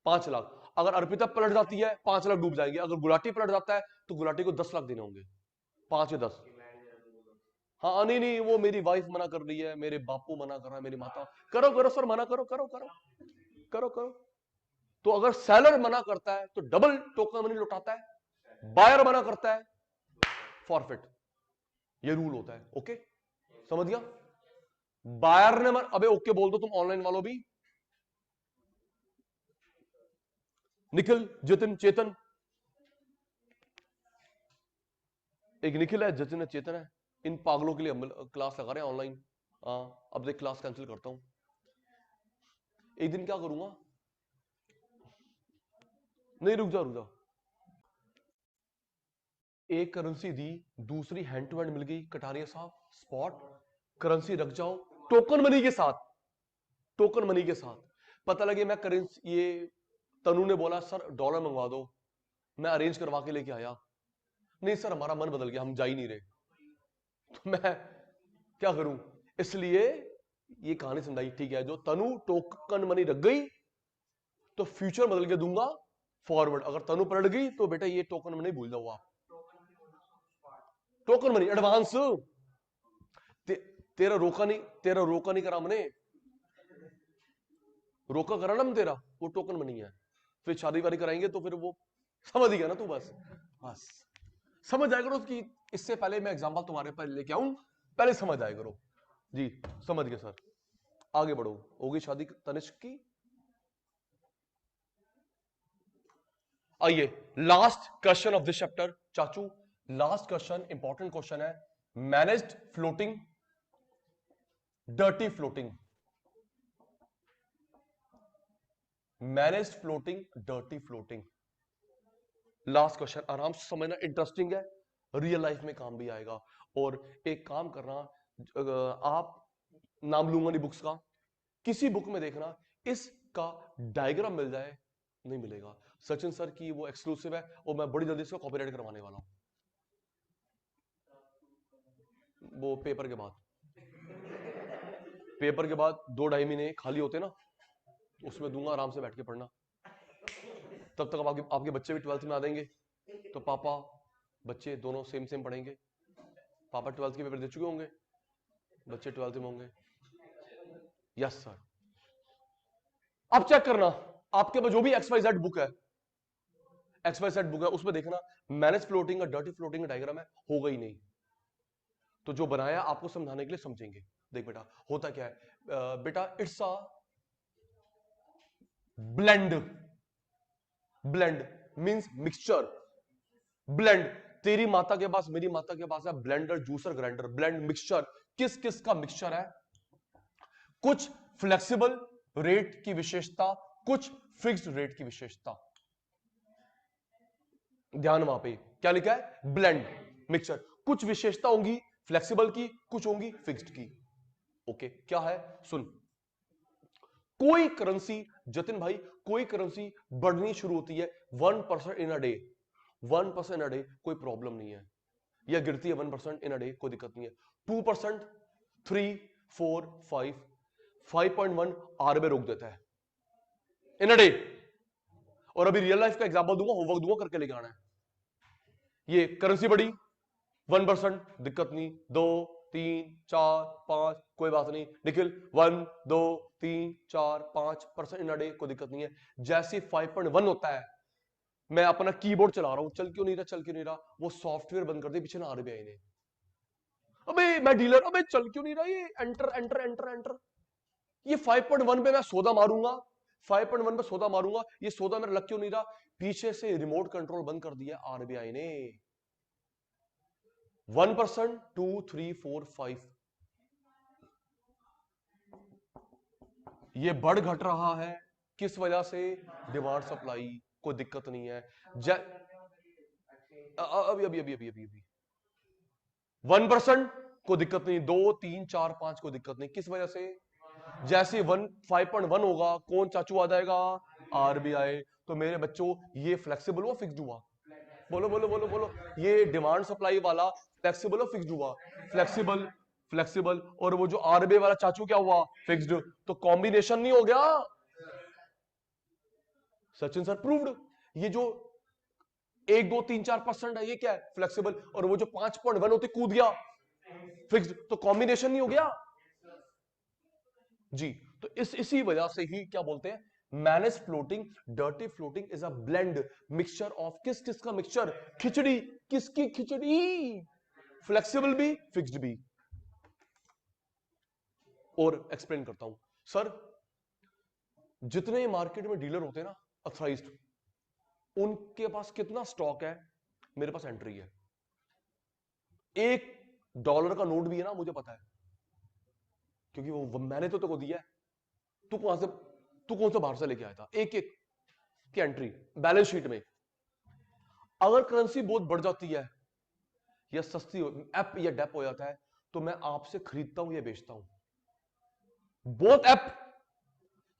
5 लाख। अगर अर्पिता पलट जाती है 5 लाख डूब जाएंगे, अगर गुलाटी पलट जाता है तो गुलाटी को 10 लाख देने होंगे, 5 या 10। हाँ नहीं नहीं, वो मेरी वाइफ मना कर रही है, मेरे बापू मना कर रहा है, मेरी माता, करो करो सर मना करो करो करो करो करो। तो अगर सेलर मना करता है तो डबल टोकन मनी लौटाता है, बायर मना करता है फॉरफिट, ये रूल होता है, ओके समझ गया। बायर ने अबे ओके बोल दो तुम ऑनलाइन वालों भी, निखिल, जतिन, चेतन, एक निखिल है, जतिन है, चेतन है, इन पागलों के लिए हम क्लास लगा रहे हैं ऑनलाइन। अब देख क्लास कैंसिल करता हूं, एक दिन क्या करूंगा, नहीं रुक जा, एक करेंसी दी, दूसरी हैंड टू हैंड मिल गई, कटारिया साहब स्पॉट, करेंसी रख जाओ, टोकन मनी के साथ, टोकन मनी के साथ। पता लगे मैं करेंसी, ये तनु ने बोला सर डॉलर मंगवा दो, मैं अरेंज करवा के लेके आया, नहीं सर हमारा मन बदल गया, हम जा ही नहीं रहे, तो मैं क्या करूं। इसलिए ये कहानी समझाई, ठीक है, जो तनु टोकन मनी रख गई तो फ्यूचर बदल के दूंगा फॉरवर्ड, अगर तनु पलट गई तो बेटा ये टोकन मनी भूल जाओ आप, टोकन मनी एडवांस। तेरा रोका नहीं करा हमने, रोका करा ना हम तेरा, वो टोकन मनी है, फिर शादी वादी कराएंगे तो फिर वो समझ गया ना तू, बस समझ आएगा उसकी। इससे पहले मैं एग्जांपल तुम्हारे पर लेके आऊं, पहले समझ आएगा करो जी, समझ गए सर, आगे बढ़ो, होगी शादी तनिष्क की। आइए last question of this chapter, चाचू लास्ट क्वेश्चन, इंपॉर्टेंट क्वेश्चन है, managed floating, dirty floating, managed floating, dirty floating, last question, आराम से समझना, इंटरेस्टिंग है, रियल लाइफ में काम भी आएगा। और एक काम करना, आप नाम लूंगा नहीं बुक्स का, किसी बुक में देखना इस उसका डायग्राम मिल जाए, नहीं मिलेगा। सचिन सर की वो एक्सक्लूसिव है और मैं बड़ी जल्दी इसको कॉपीराइट करवाने वाला हूं, वो पेपर के बाद। पेपर के बाद 2-2.5 महीने खाली होते ना, उसमें दूंगा, आराम से बैठ के पढ़ना। तब तक आपके बच्चे भी 12th में आ जाएंगे, तो पापा बच्चे दोनों सेम सेम पढ़ेंगे। पापा 12th के पेपर दे चुके होंगे, बच्चे 12th में होंगे। Yes sir. अब चेक करना, आपके पास जो भी XYZ बुक है, XYZ बुक है, उसमें देखना मैनेज फ्लोटिंग का डर्टी फ्लोटिंग का डायग्राम है, होगा ही नहीं। तो जो बनाया आपको समझाने के लिए समझेंगे। देख बेटा होता क्या है, बेटा it's a blend. Blend means mixture. Blend, तेरी माता के पास मेरी माता के पास है blender, juicer, grinder. Blend mixture, किस किस का मिक्सचर है? कुछ फ्लेक्सिबल रेट की विशेषता, कुछ फिक्स्ड रेट की विशेषता। ध्यान वहां पे क्या लिखा है? Blend mixture. कुछ विशेषता होंगी फ्लेक्सिबल की, कुछ होंगी फिक्स्ड की। ओके, क्या है सुन। कोई करेंसी, जतिन भाई, कोई करेंसी बढ़नी शुरू होती है 1% in a day, 1% in a day, कोई प्रॉब्लम नहीं है। या गिरती है 1% इन अ डे, कोई दिक्कत नहीं है। 2%, 3, 4, 5, 5.1 आर में रोक देता है इन अ डे। और अभी रियल लाइफ का एग्जांपल दूंगा, होमवर्क दूंगा, करके लेके आना है। ये करेंसी बढ़ी 1%, दिक्कत नहीं। 2, 3, 4, 5, कोई बात नहीं। निखिल 1, 2, 3, 4, 5% इन अ डे, कोई दिक्कत नहीं है। जैसे 5.1 होता है, मैं अपना कीबोर्ड चला रहा हूं, चल क्यों नहीं रहा, चल क्यों नहीं रहा, वो सॉफ्टवेयर बंद कर दिया पीछे ना आरबीआई ने। अबे मैं डीलर, अबे चल क्यों नहीं रहा, ये एंटर एंटर एंटर एंटर। ये 5.1 पे मैं सौदा मारूंगा, 5.1 पे सौदा मारूंगा, ये सौदा मेरा लग क्यों नहीं रहा? पीछे से रिमोट कंट्रोल बंद कर दिया आरबीआई ने। 1%, 2, 3, 4, 5, ये बढ़ घट रहा है, किस वजह से? डिमांड सप्लाई, कोई दिक्कत नहीं है। अभी अभी अभी अभी अभी अभी 1% को दिक्कत नहीं, 2, 3, 4, 5 को दिक्कत नहीं, किस वजह से? जैसे 5.1 होगा, कौन चाचू आ जाएगा? आरबीआई। तो मेरे बच्चों, ये फ्लेक्सिबल हुआ फिक्स्ड हुआ? बोलो बोलो बोलो बोलो। ये डिमांड सप्लाई वाला फ्लेक्सिबल और फिक्स्ड हुआ? Flexible, flexible. और वो जो आरबीआई वाला चाचू क्या हुआ? फिक्स्ड। तो कॉम्बिनेशन नहीं हो गया? Sachin sir proved. ये जो 1, 2, 3, 4% है, ये क्या है? फ्लेक्सिबल। और वो जो 5.1 होते कूद गया, फिक्स्ड। तो कॉम्बिनेशन नहीं हो गया जी। तो इसी वजह से ही क्या बोलते हैं? Manage floating, dirty floating is a blend mixture of, किस किस का मिक्सचर? खिचड़ी, किसकी खिचड़ी? फ्लेक्सिबल भी, फिक्स्ड भी। और एक्सप्लेन करता हूं सर। जितने मार्केट में डीलर होते हैं ना, अथराइज्ड, उनके पास कितना स्टॉक है? मेरे पास एंट्री है। $1 का नोट भी है ना, मुझे पता है, क्योंकि वो मैंने तो दिया है। तू कहां से, तू कौन सा बाहर से लेके आया था? एक एक की एंट्री बैलेंस शीट में। अगर करेंसी बहुत बढ़ जाती है या सस्ती एप या डेप हो जाता है, तो मैं आपसे खरीदता हूं या बेचता हूं? बोथ एप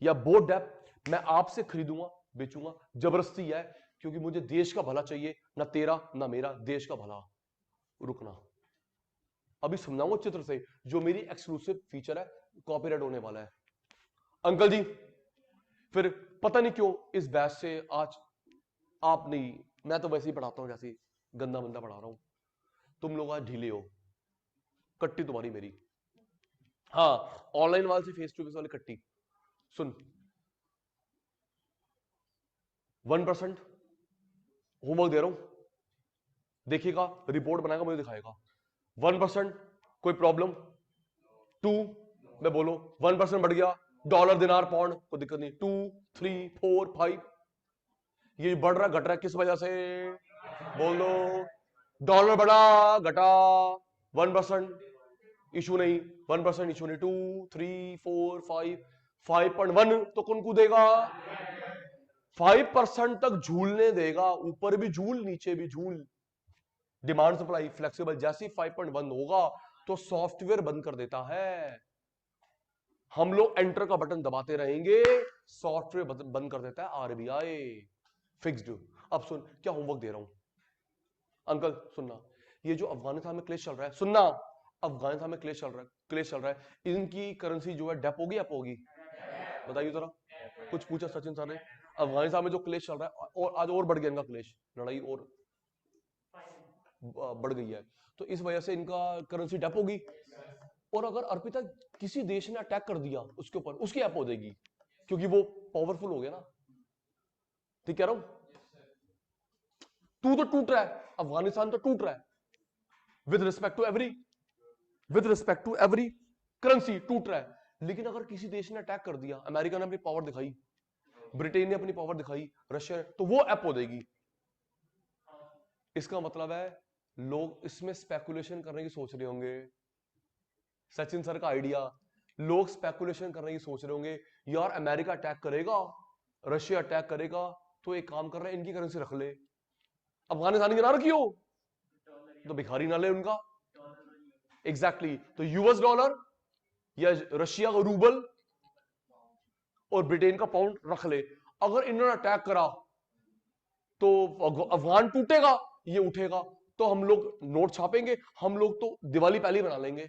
या बोथ डेप मैं आपसे खरीदूंगा, बेचूंगा, जबरदस्ती है, क्योंकि मुझे देश का भला चाहिए, ना तेरा ना मेरा, देश का भला। रुकना, अभी समझाऊंगा चित्र से, जो मेरी एक्सक्लूसिव फीचर है, कॉपीराइट होने वाला है। अंकल जी, फिर पता नहीं क्यों इस बैच से आज आप नहीं, मैं तो वैसे ही पढ़ाता हूं, जैसे गंदा बंदा पढ़ा रहा हूं, तुम लोग आज ढीले हो, कट्टी तुम्हारी मेरी। हाँ, ऑनलाइन वाले से फेस टू फेस वाली कट्टी। सुन, 1% होमवर्क दे रहा हूं, देखिएगा, रिपोर्ट बनाएगा, मुझे दिखाएगा। 1% कोई प्रॉब्लम? 2, मैं बोलो 1% बढ़ गया, डॉलर, दिनार, पाउंड, कोई दिक्कत नहीं। 2, 3, 4, 5, ये बढ़ रहा घट रहा है, किस वजह से? बोल दो। डॉलर बढ़ा घटा, 1% इशू नहीं, 1% इशू नहीं। 2, 3, 4, 5, 5.1 तो कौन कूदेगा? 5% तक झूलने देगा, ऊपर भी झूल, नीचे भी झूल। डिमांड सप्लाई फ्लेक्सिबल, जैसे 5.1 होगा तो सॉफ्टवेयर बंद कर देता है। हम लोग एंटर का बटन दबाते रहेंगे, सॉफ्टवेयर बंद कर देता है आरबीआई। फिक्स्ड। अब सुन, क्या होमवर्क दे रहा हूं अंकल, सुनना। ये जो अफगानिस्तान में क्लेश चल रहा है, सुनना, अफगानिस्तान में क्लेश चल रहा है, इनकी करेंसी जो है डेप होगी, अप होगी? बताइए जरा। कुछ पूछा सचिन सर ने? अफगानिस्तान में जो क्लेश चल रहा है, और आज और बढ़ गया इनका क्लेश, लड़ाई और बढ़ गई है, तो इस वजह से इनका करेंसी डेप होगी। और अगर अर्पिता किसी देश ने अटैक कर दिया उसके ऊपर, उसकी ऐप हो जाएगी, क्योंकि वो पावरफुल हो गया ना। ठीक कह रहा हूं? तू तो टूट रहा है, अफगानिस्तान तो टूट रहा है, with respect to every currency टूट रहा है। लेकिन अगर किसी देश ने अटैक कर दिया, अमेरिका ने अपनी पावर दिखाई, ब्रिटेन ने अपनी पावर दिखाई, रशिया ने, तो वो ऐप हो जाएगी। इसका मतलब है लोग इसमें स्पेकुलेशन करने की सोच रहे होंगे, सचिन सर का आइडिया, लोग स्पेकुलेशन करने की सोच रहे होंगे, यार अमेरिका अटैक करेगा, रशिया अटैक करेगा, तो एक काम कर रहे हैं, इनकी करेंसी रख ले, अफगानिस्तान की ना रखी हो तो भिखारी ना ले उनका। एग्जैक्टली तो यूएस डॉलर या रशिया का रूबल और ब्रिटेन का पाउंड रख ले। अगर इन्होंने अटैक करा तो अफगान टूटेगा, ये उठेगा, तो हम लोग नोट छापेंगे, हम लोग तो दिवाली पहले बना लेंगे।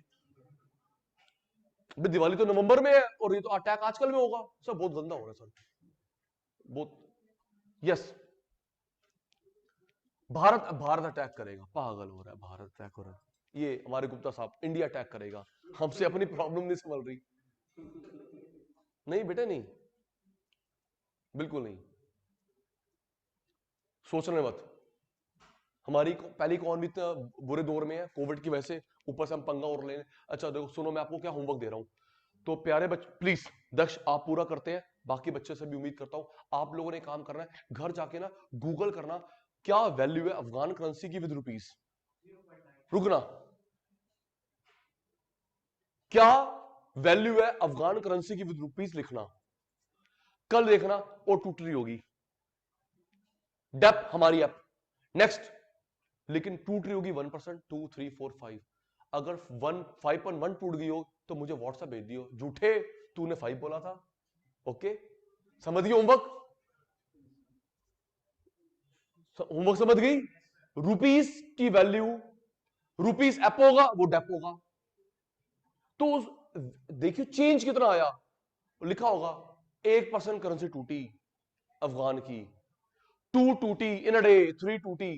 दिवाली तो नवंबर में है और ये तो अटैक आजकल में होगा। सर बहुत गंदा हो रहा है सर, बहुत। यस, भारत अटैक करेगा, पागल हो रहा है, भारत अटैक हो रहा है, ये हमारे गुप्ता साहब, इंडिया अटैक करेगा, हमसे अपनी प्रॉब्लम नहीं संभल रही। नहीं बेटे नहीं, बिल्कुल नहीं, सोचने मत। हमारी पहली कौन भी इतना बुरे दौर में है कोविड की वजह से, ऊपर से हम पंगा और लेने। अच्छा देखो सुनो, मैं आपको क्या होमवर्क दे रहा हूं, तो प्यारे बच्चे प्लीज, दक्ष आप पूरा करते हैं, बाकी बच्चे से भी उम्मीद करता हूं आप लोगों ने काम करना है, घर जाके ना गूगल करना क्या वैल्यू है अफगान करेंसी की विद रुपीस। रुकना, क्या वैल्यू है अफगान करेंसी की विद रुपीस लिखना, कल देखना और टूट रही होगी डेप हमारी ऐप। नेक्स्ट, लेकिन टूट रही होगी 1%, 2, 3, 4, 5। अगर 5.1 टूट गई हो तो मुझे व्हाट्सएप भेज दियो, झूठे तूने 5 बोला था। ओके, समझ गई होमवर्क? होमवर्क समझ गई? रुपीस की वैल्यू, रुपीस एप होगा वो डेप होगा, तो देखियो चेंज कितना आया, लिखा होगा 1% करेंसी टूटी अफगान की, 2 टूटी इन अ डे, 3 टूटी,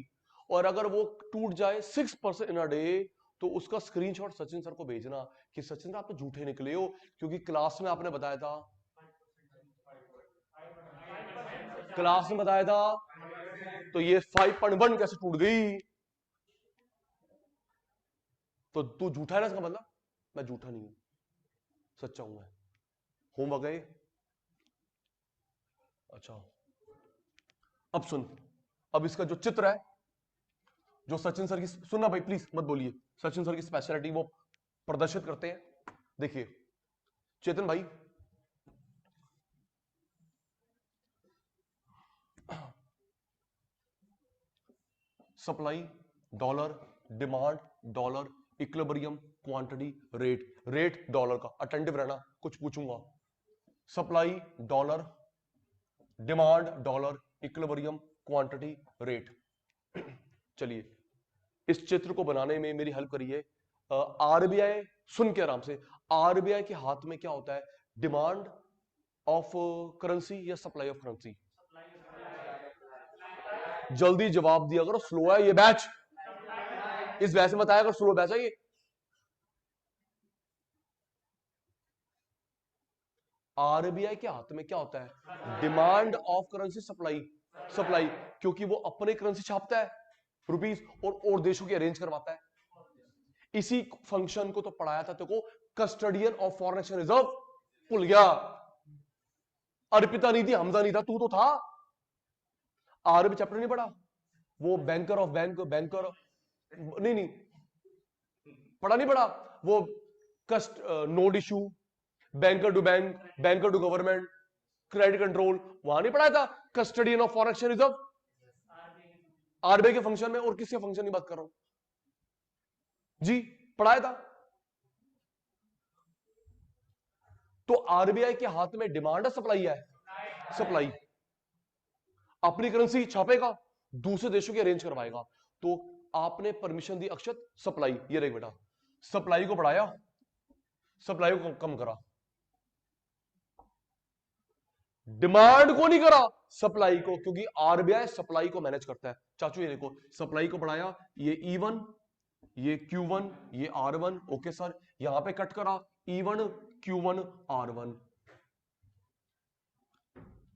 और अगर वो टूट जाए 6% इन अ डे, तो उसका स्क्रीनशॉट सचिन सर को भेजना कि सचिन सर आप तो झूठे निकले हो, क्योंकि क्लास में आपने बताया था, क्लास में बताया था, तो ये 5.1 कैसे टूट गई? तो तू झूठा है ना, इसका मतलब? मैं झूठा नहीं हूं, सच्चा हूं मैं। होमवर्क है। अच्छा अब सुन, अब इसका जो चित्र है, जो सचिन सर की, सुनना भाई प्लीज मत बोलिए, सचिन सर की स्पेशलिटी वो प्रदर्शित करते हैं। देखिए चेतन भाई, supply dollar, demand dollar, equilibrium, quantity, rate dollar का, अटेंटिव रहना, कुछ पूछूंगा। Supply dollar, demand dollar, equilibrium, quantity, rate. चलिए इस चित्र को बनाने में मेरी हेल्प करिए आरबीआई। सुन के आराम से, आरबीआई के हाथ में क्या होता है, डिमांड ऑफ करेंसी या सप्लाई ऑफ करेंसी? जल्दी जवाब दिया करो, स्लो है ये बैच, इस बैच में बताया अगर स्लो बैच है ये। आरबीआई के हाथ में क्या होता है, डिमांड ऑफ करेंसी, सप्लाई, क्योंकि वो अपने करेंसी छापता है रुपीस, और देशों की अरेंज करवाता है। इसी फंक्शन को तो पढ़ाया था तेको, custodian of foreign exchange reserve, भूल गया? अर्पिता नहीं थी, हमजा नहीं था, तू तो था। आरबी चैप्टर नहीं पढ़ा, वो बैंकर ऑफ बैंकर, नहीं पढ़ा, नहीं पढ़ा वो, कस्ट note issue, banker to bank, banker to government, credit control, वहां नहीं पढ़ाया था custodian of foreign exchange reserve? RBI के फंक्शन में, और किसके फंक्शन की बात कर रहा हूं जी, पढ़ाया था। तो आरबीआई के हाथ में डिमांड है सप्लाई है? सप्लाई। अपनी करेंसी छापेगा, दूसरे देशों की अरेंज करवाएगा। तो आपने परमिशन दी अक्षत सप्लाई, ये रही बेटा, सप्लाई को बढ़ाया, सप्लाई को कम करा, डिमांड को नहीं करा, सप्लाई को, क्योंकि आरबीआई सप्लाई को मैनेज करता है। चाचू ये देखो, सप्लाई को बढ़ाया, ये E1, ये Q1, ये R1, ओके सर, यहां पे कट करा E1 Q1 R1।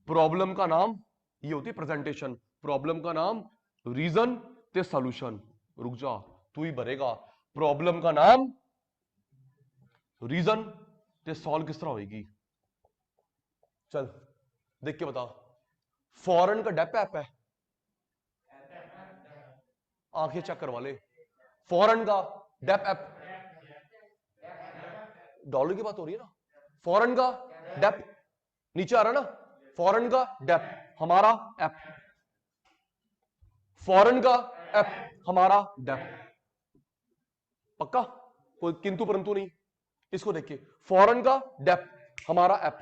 प्रॉब्लम का नाम ये होती है प्रेजेंटेशन, प्रॉब्लम का नाम रीजन ते सॉल्यूशन। रुक जा, तू ही भरेगा। प्रॉब्लम का नाम रीजन ते सॉल्व किस तरह होगी, चल देख के बता। फॉरेन का डेप ऐप है, आंखें चेक करवा ले, फॉरेन का डेप ऐप, डॉलर की बात हो रही है ना, फॉरेन का डेप, नीचे आ रहा ना, फॉरेन का डेप हमारा ऐप, फॉरेन का ऐप हमारा डेप, पक्का, कोई किंतु परंतु नहीं। इसको देखिए, फॉरेन का डेप हमारा ऐप,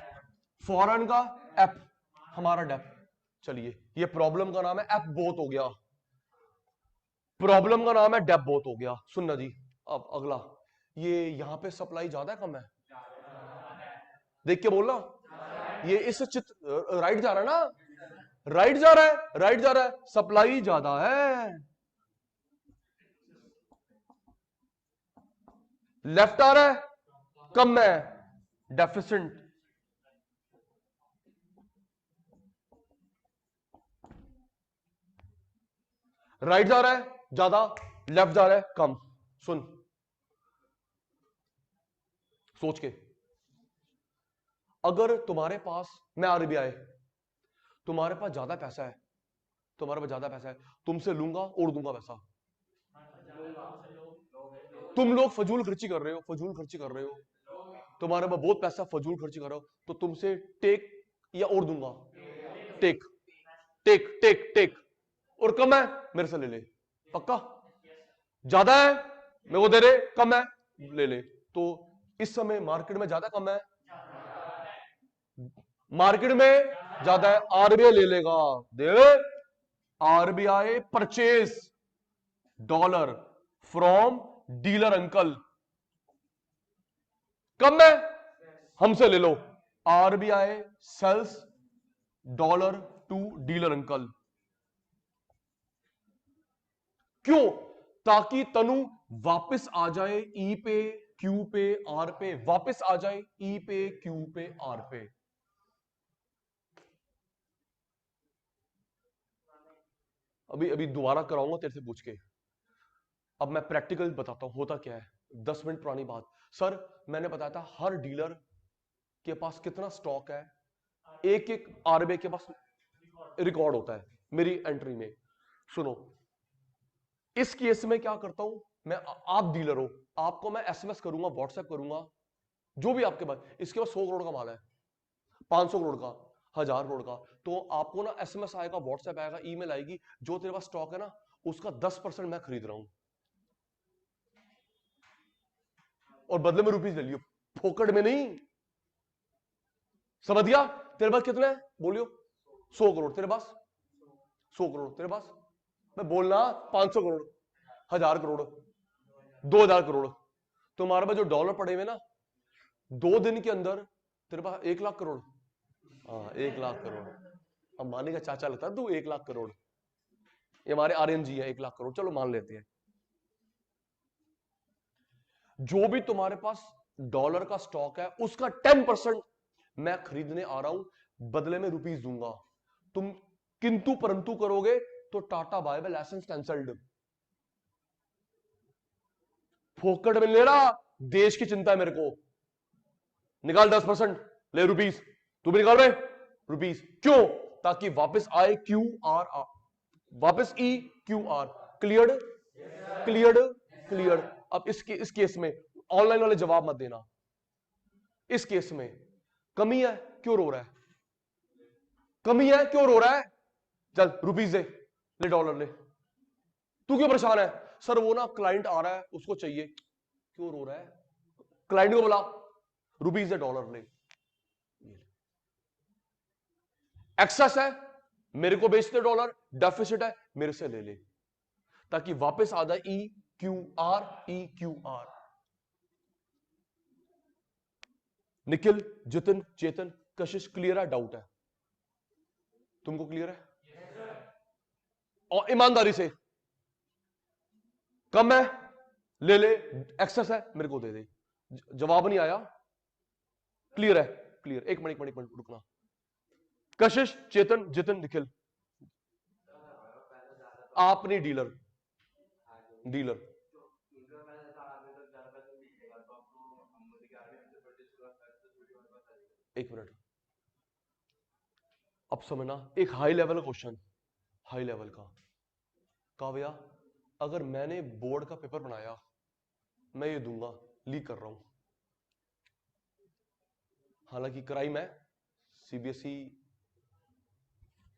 फॉरेन का ऐप हमारा डेप। चलिए, ये प्रॉब्लम का नाम है ऐप बोथ हो गया, प्रॉब्लम का नाम है डेप बोथ हो गया। सुनना जी, अब अगला, ये यहां पे सप्लाई ज्यादा है कम है, देख के बोलना, ये इस चित्र राइट जा रहा है ना, राइट जा रहा है, राइट जा रहा है, सप्लाई ज्यादा है, लेफ्ट आ रहा है, कम है, डेफिसिट। राइट जा रहा है ज्यादा, लेफ्ट जा रहा है कम। सुन, सोच के, अगर तुम्हारे पास, मैं आरबीआई, तुम्हारे पास ज्यादा पैसा है, तुम्हारे पास ज्यादा पैसा है, तुमसे लूंगा और दूंगा पैसा, तुम लोग फजूल खर्ची कर रहे हो, फजूल खर्ची कर रहे हो, तुम्हारे पास बहुत पैसा, फजूल खर्ची कर रहे हो, तो तुमसे टेक या और दूंगा, टेक टेक टेक टेक, और कम है मेरे से ले ले, पक्का, ज्यादा है मेरे को दे दे, कम है ले ले। तो इस समय मार्केट में ज्यादा कम है, मार्केट में ज्यादा है, आरबीआई ले लेगा, दे, RBI purchase dollar from dealer uncle, कम है हमसे ले लो, RBI sales dollar to dealer uncle. क्यों? ताकि तनु वापस आ जाए ई पे, क्यू पे, आर पे, वापस आ जाए ई पे, क्यू पे, आर पे। अभी अभी दोबारा कराऊंगा तेरे से पूछ के, अब मैं प्रैक्टिकल बताता हूं होता क्या है। 10 मिनट पुरानी बात, सर मैंने बताया था हर डीलर के पास कितना स्टॉक है, एक एक आरबीआई के पास रिकॉर्ड होता है मेरी एंट्री में। सुनो, इस केस में क्या करता हूं मैं, आप डीलर हो, आपको मैं एसएमएस करूंगा, व्हाट्सएप करूंगा, जो भी आपके पास, इसके पास 100 करोड़ का माल है, 500 करोड़ का, 1000 करोड़ का, तो आपको ना एसएमएस आएगा, व्हाट्सएप आएगा, ईमेल आएगी, जो तेरे पास स्टॉक है ना उसका 10% मैं खरीद रहा हूं और बदले में रुपीस ले लियो, फोकट में नहीं, समझ गया? तेरे पास कितने हैं बोलियो? 100 करोड़ तेरे पास, 100 करोड़ तेरे पास, मैं बोलना 500 करोड़, 1000 करोड़, 2000 करोड़, तुम्हारे पास जो डॉलर पड़े हुए ना, 2 दिन के अंदर तेरे पास 1 लाख करोड़, हाँ 1 लाख करोड़, अंबानी का चाचा लगता है तू, 1 लाख करोड़, ये हमारे आर्यन जी है, 1 लाख करोड़, चलो मान लेते हैं। जो भी तुम्हारे पास डॉलर का स्टॉक है उसका 10% मैं खरीदने आ रहा हूं, बदले में रुपीस दूंगा, तुम किंतु परंतु करोगे तो tata bye bye, licence cancelled, फोकट में ले रहा, देश की चिंता है मेरे को, निकाल 10%, ले रुपीस, तू भी निकाल रहे रुपीस, क्यों? ताकि वापस आए क्यू आर, वापस E Q are, cleared cleared cleared. अब इस केस में ऑनलाइन वाले जवाब मत देना, इस केस में कमी है, क्यों रो रहा है, कमी है क्यों रो रहा है, चल रुपीस दे, ले डॉलर ले, तू क्यों परेशान है? सर वो ना क्लाइंट आ रहा है उसको चाहिए, क्यों रो रहा है, क्लाइंट को बोला रुपीस दे, डॉलर ले, एक्सेस है मेरे को बेचते डॉलर, डेफिसिट है मेरे से ले ले, ताकि वापस आ जाए E Q R, E Q R. Nikhil, Jitin, Chetan, Kashish, clear है? डाउट है? तुमको क्लियर है? और ईमानदारी से, कम है ले ले, एक्सेस है मेरे को दे दे। जवाब नहीं आया? क्लियर है? क्लियर। एक मिनट रुकना। कशिश, चेतन, जितिन, निखिल, आप नहीं डीलर, डीलर। एक मिनट, अब समझना, एक हाई लेवल का क्वेश्चन, हाई लेवल का। काव्या, अगर मैंने बोर्ड का पेपर बनाया, मैं ये दूंगा, लीक कर रहा हूं, हालांकि कराई मैं सीबीएसई,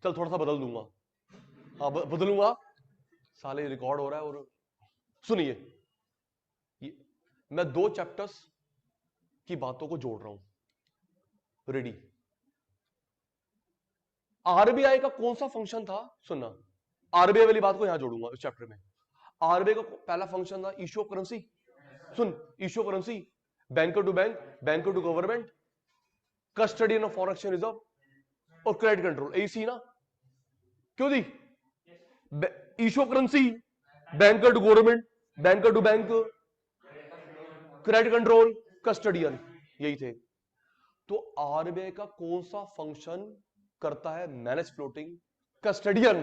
चल थोड़ा सा बदल दूंगा, हाँ बदलूंगा, साले रिकॉर्ड हो रहा है। और सुनिए, मैं 2 चैप्टर्स की बातों को जोड़ रहा हूं। रेडी? आरबीआई का कौन सा फंक्शन था? सुनना, आरबीआई वाली बात को यहां जोड़ूंगा इस चैप्टर में। आरबीआई का पहला फंक्शन था इश्यू ऑफ करेंसी। सुन, issue of currency, banker to bank, banker to government, custodian of foreign exchange reserve और क्रेडिट कंट्रोल। एसी ना? क्यों दी? Issue of currency, banker to government, banker to bank, credit control, custodian, यही थे। तो RBI का कौन सा फंक्शन करता है मैनेज फ्लोटिंग? कस्टडियन।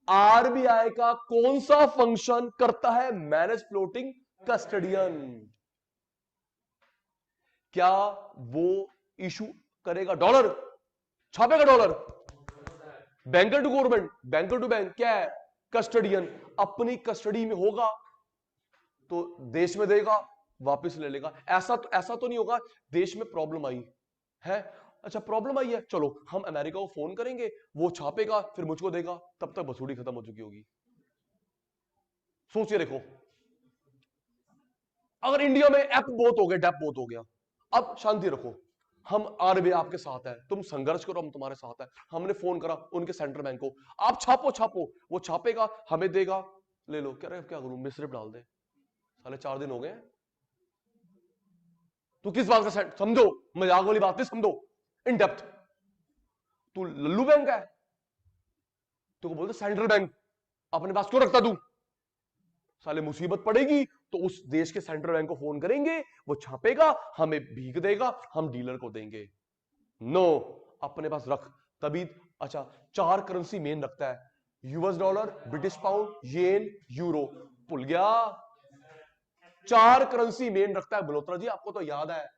आरबीआई का कौन सा फंक्शन करता है मैनेज फ्लोटिंग? कस्टडियन। क्या वो इशू करेगा डॉलर, छापेगा dollar? Banker to government, banker to bank क्या है? कस्टडियन। अपनी कस्टडी में होगा तो देश में देगा, वापस ले लेगा। ऐसा तो नहीं होगा देश में प्रॉब्लम आई है, अच्छा प्रॉब्लम आई है, चलो हम अमेरिका को फोन करेंगे, वो छापेगा फिर मुझको देगा, तब तक वसूली खत्म हो चुकी होगी। सोचिए, देखो, अगर इंडिया में ऐप बहुत हो गया, डेप बहुत हो गया, अब शांति रखो, हम आरबीआई आपके साथ है, तुम संघर्ष करो, हम तुम्हारे साथ है। हमने फोन करा उनके सेंट्रल बैंक को, आप छापो छापो, वो छापेगा, हमें देगा, ले लो। क्या करूं, मिसरिप डाल दे, साले 4 दिन हो गए। तू किस बात का समझो, मजाक वाली बात नहीं समझो, इन डेप्थ। तू लल्लू बैंक है, तू को बोलते सेंट्रल बैंक, अपने पास क्यों रखता तू? साले मुसीबत पड़ेगी तो उस देश के सेंट्रल बैंक को फोन करेंगे, वो छापेगा, हमें भीख देगा, हम डीलर को देंगे। नो, अपने पास रख। तभी अच्छा, 4 करेंसी मेन रखता है, यूएस डॉलर, ब्रिटिश पाउंड, येन, यूरो। भूल गया? 4 करेंसी मेन रखता है मल्होत्रा जी, आपको तो याद है,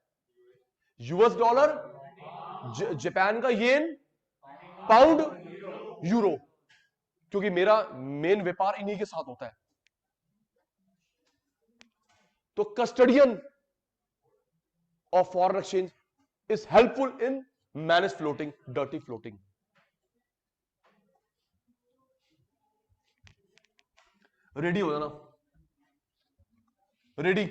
यूएस डॉलर, जापान का येन, पाउंड, यूरो, क्योंकि मेरा मेन व्यापार इन्हीं के साथ होता है। तो custodian of foreign exchange is helpful in manage floating, dirty floating. Ready हो जाना, रेडी?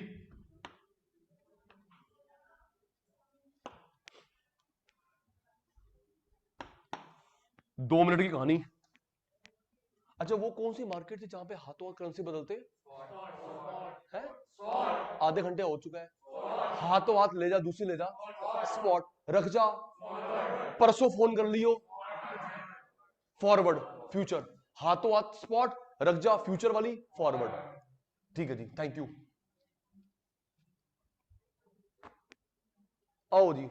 2 मिनट की कहानी। अच्छा, वो कौन सी मार्केट थी जहां पे हाथों हाथ करेंसी बदलते हैं? आधे घंटे हो चुका है, हाथों हाथ ले जा, दूसरी ले जा, स्पॉट रख जा, परसों फोन कर लियो, फॉरवर्ड, फ्यूचर, हाथों हाथ स्पॉट रख जा, फ्यूचर वाली फॉरवर्ड। ठीक है जी, थैंक यू। आओ जी,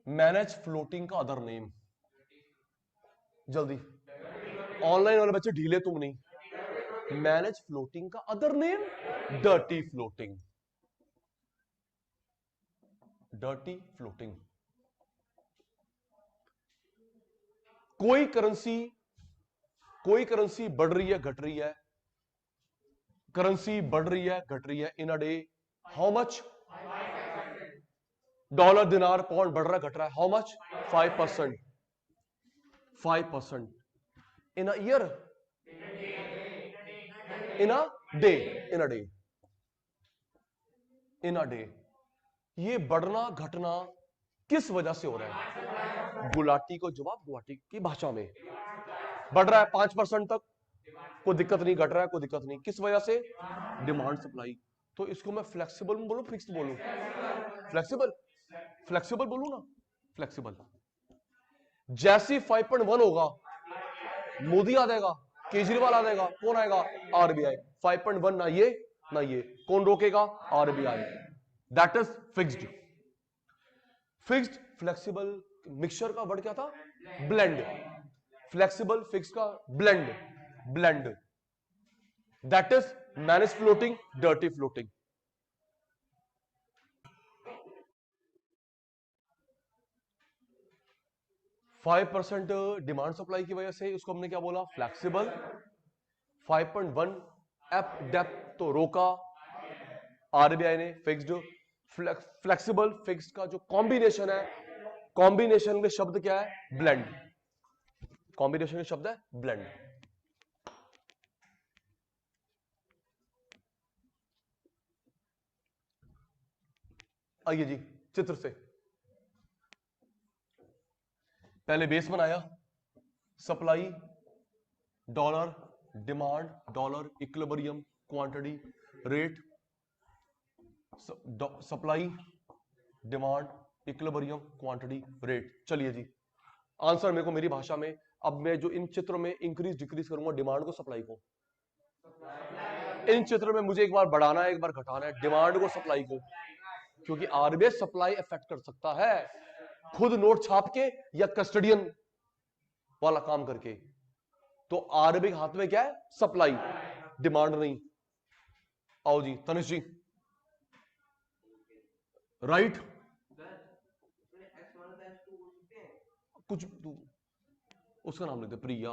मैनेज फ्लोटिंग का अदर नेम, जल्दी, ऑनलाइन वाले बच्चे ढीले तुम नहीं। मैनेज फ्लोटिंग का other name, dirty floating, dirty floating. कोई करेंसी बढ़ रही है, घट रही है, करेंसी बढ़ रही है, घट रही है in a day, how much? Dollar, dinar, pound बढ़ रहा है, घट रहा है, how much? 5%, 5%। In a year, in a day, in a day, in a day. ये बढ़ना घटना किस वजह से हो रहा है? गुलाटी को जवाब गुलाटी की भाषा में बढ़ रहा है 5% तक, कोई दिक्कत नहीं, घट रहा है कोई दिक्कत नहीं, किस वजह से? Demand supply. तो इसको मैं फ्लेक्सिबल बोलूं फिक्स्ड बोलूं? फ्लेक्सिबल, फ्लेक्सिबल बोलूं ना, फ्लेक्सिबल। जैसी 5.1 होगा मोदी आ जाएगा, केजरीवाल आ जाएगा, कौन आएगा? आरबीआई। 5.1 ना ये ना ये, कौन रोकेगा? RBI. That is fixed. Fixed flexible mixture का वर्ड क्या था? ब्लेंड। फ्लेक्सिबल फिक्स का blend, blend. That is man is floating, dirty floating. Five percent demand supply की वजह से उसको हमने क्या बोला? फ्लेक्सिबल। 5.1 एप डेप्थ तो रोका आरबीआई ने, फिक्स्ड। फ्लेक्सिबल फिक्स्ड का जो कॉम्बिनेशन है, कॉम्बिनेशन के शब्द क्या है? ब्लेंड। कॉम्बिनेशन के शब्द है ब्लेंड। आइए जी चित्र से, पहले बेस बनाया, supply dollar, demand dollar, equilibrium, quantity, rate, supply demand equilibrium quantity rate. चलिए जी आंसर मेरे को मेरी भाषा में। अब मैं जो इन चित्रों में इंक्रीज डिक्रीज करूंगा, डिमांड को सप्लाई को, इन चित्र में मुझे एक बार बढ़ाना है एक बार घटाना है, डिमांड को सप्लाई को, क्योंकि आरबीआई सप्लाई इफेक्ट कर सकता है खुद नोट छाप के या कस्टडियन वाला काम करके। तो आरबीआई के हाथ में क्या है? सप्लाई, डिमांड नहीं। आओ जी तनिष जी, राइट। कुछ उसका नाम लिखते प्रिया।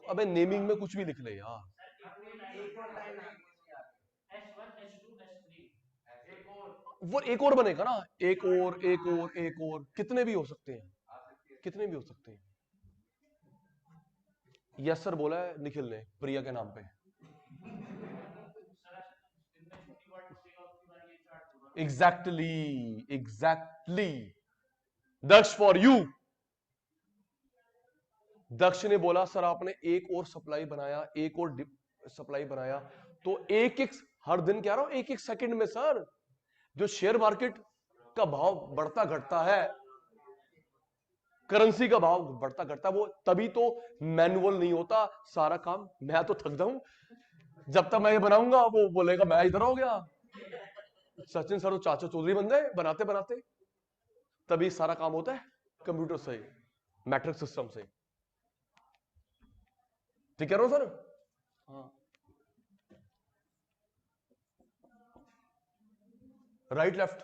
अबे नेमिंग में कुछ भी लिख ले यार। वो एक और बनेगा ना, एक और एक और एक और, कितने भी हो सकते हैं, कितने भी हो सकते हैं। यस सर बोला है निखिल ने प्रिया के नाम पे। Exactly, exactly. Daksh for you. Daksh ने बोला सर आपने एक और सप्लाई बनाया, एक और सप्लाई बनाया, तो एक एक हर दिन कह रहा हूं, एक एक सेकंड में सर जो शेयर मार्केट का भाव बढ़ता घटता है, करेंसी का भाव बढ़ता घटता, वो तभी तो मैनुअल नहीं होता सारा काम। मैं तो थक जाऊं जब तक मैं ये बनाऊंगा, वो बोलेगा मैं इधर हो गया। सचिन सर तो चाचा चौधरी बन गए बनाते बनाते। तभी सारा काम होता है कंप्यूटर से, मैट्रिक सिस्टम से। ठीक कह रहा हूं सर? हाँ। Right left,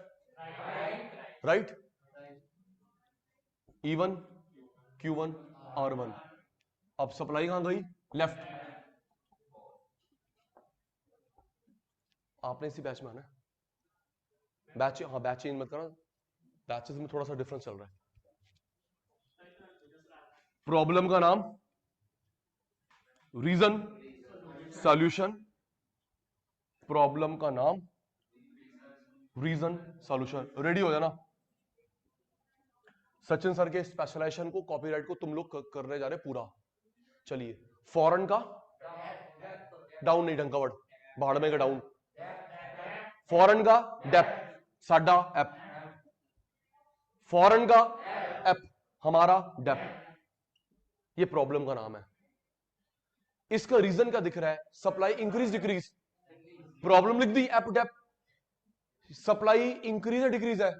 right, E1 Q1 R1। अब सप्लाई कहां गई? लेफ्ट। आपने इसी बैच में आना है। बैच, हाँ बैच चेंज मत करना, बैचेस में थोड़ा सा डिफरेंस चल रहा है। प्रॉब्लम का नाम, रीजन, सॉल्यूशन। प्रॉब्लम का नाम, रीजन, सॉल्यूशन। रेडी हो जाना। सचिन सर के स्पेशलाइजेशन को, कॉपीराइट को तुम लोग करने जा रहे पूरा। चलिए फॉरेन का डाउन नहीं, ढंग का वर्ड भाड़ में का डाउन। फॉरेन का डेप्थ, साडा एप। फॉरेन का एप, हमारा डेप्थ। ये प्रॉब्लम का नाम है। इसका रीजन क्या दिख रहा है? Supply increase decrease. प्रॉब्लम लिख दी, एप डेप्थ। सप्लाई इंक्रीज है डिक्रीज है?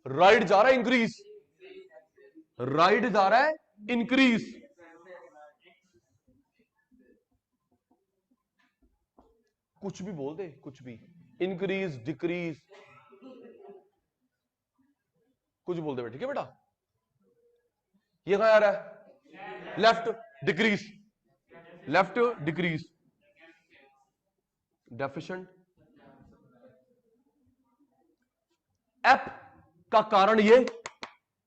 राइट जा रहा है इंक्रीज, राइट जा रहा है इंक्रीज। कुछ भी बोल दे, कुछ भी, इंक्रीज डिक्रीज कुछ बोल दे, ठीक है बेटा। ये कहां आ रहा है? Left decrease, left decrease. Deficient app का कारण ये,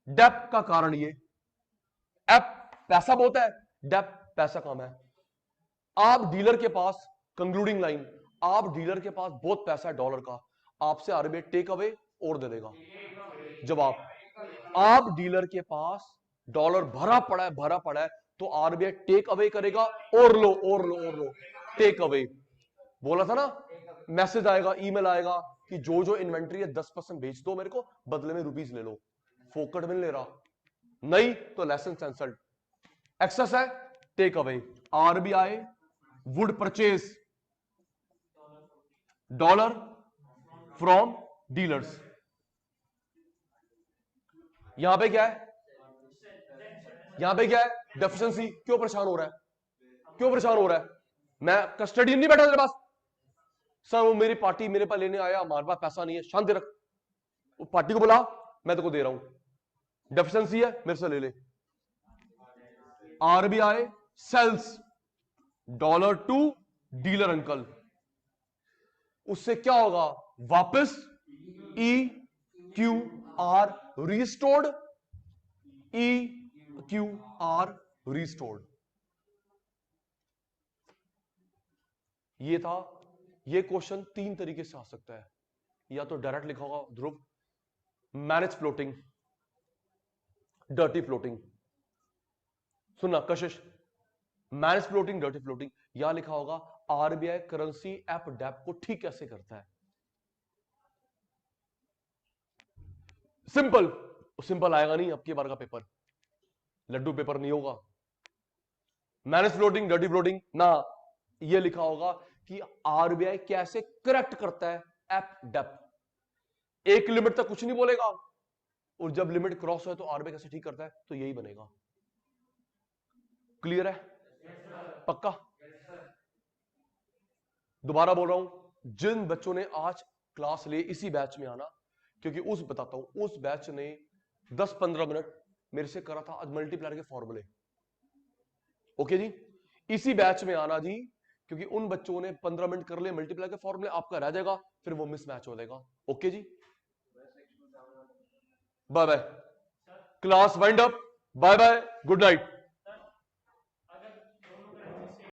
डेप का कारण ये। एप पैसा बहुत है, डेप पैसा कम है। आप डीलर के पास, कंक्लूडिंग लाइन, आप डीलर के पास बहुत पैसा है डॉलर का, आपसे आरबीआई टेक अवे और दे देगा। जवाब, आप डीलर के पास डॉलर भरा पड़ा है तो आरबीआई टेक अवे करेगा, और लो और लो और लो, टेक अवे। बोला था ना, मैसेज आएगा, ईमेल आएगा कि जो जो इन्वेंट्री है 10% बेच दो मेरे को, बदले में रुपीस ले लो। फोकट में ले रहा, नहीं तो लाइसेंस कैंसल्ड। एक्सेस है, take away. RBI would purchase dollar from dealers. यहां पे क्या है, यहां पे क्या है, डेफिशिएंसी। क्यों परेशान हो रहा है, क्यों परेशान हो रहा है? मैं कस्टडियन नहीं बैठा तेरे पास, सर वो मेरी पार्टी मेरे पास लेने आया, हमारे पास पैसा नहीं है, शांति रख, वो पार्टी को बुला, मैं तेरे को दे रहा हूं, डेफिशिएंसी है मेरे से ले ले। RBI sales dollar to dealer uncle, उससे क्या होगा, वापस E Q R restored, E Q R restored. ये था, ये क्वेश्चन 3 तरीके से आ सकता है, या तो डायरेक्ट लिखा होगा ध्रुव मैनेज फ्लोटिंग, डर्टी फ्लोटिंग, सुनना कशिश, मैनेज फ्लोटिंग, डर्टी फ्लोटिंग, या लिखा होगा आरबीआई करेंसी ऐप डेप को ठीक कैसे करता है। सिंपल, सिंपल आएगा नहीं आपकी बार का पेपर, लड्डू पेपर नहीं होगा। मैनेज फ्लोटिंग, डर्टी फ्लोटिंग ना, ये लिखा होगा कि आरबीआई कैसे करेक्ट करता है ऐप डेप। एक लिमिट तक कुछ नहीं बोलेगा, और जब लिमिट क्रॉस हो तो आरबीआई कैसे ठीक करता है, तो यही बनेगा। क्लियर है? पक्का? दोबारा बोल रहा हूं, जिन बच्चों ने आज क्लास लिए इसी बैच में आना, क्योंकि उस बताता हूं, उस बैच ने 10-15 मिनट मेरे से करा था आज मल्टीप्लायर के फॉर्मूले। ओके जी, इसी बैच में आना जी, क्योंकि उन बच्चों ने 15 मिनट कर लिए मल्टीप्लाई के फॉर्मूले, आपका रह जाएगा, फिर वो मिसमैच हो जाएगा। ओके जी, bye bye, class wind up, bye bye, good night.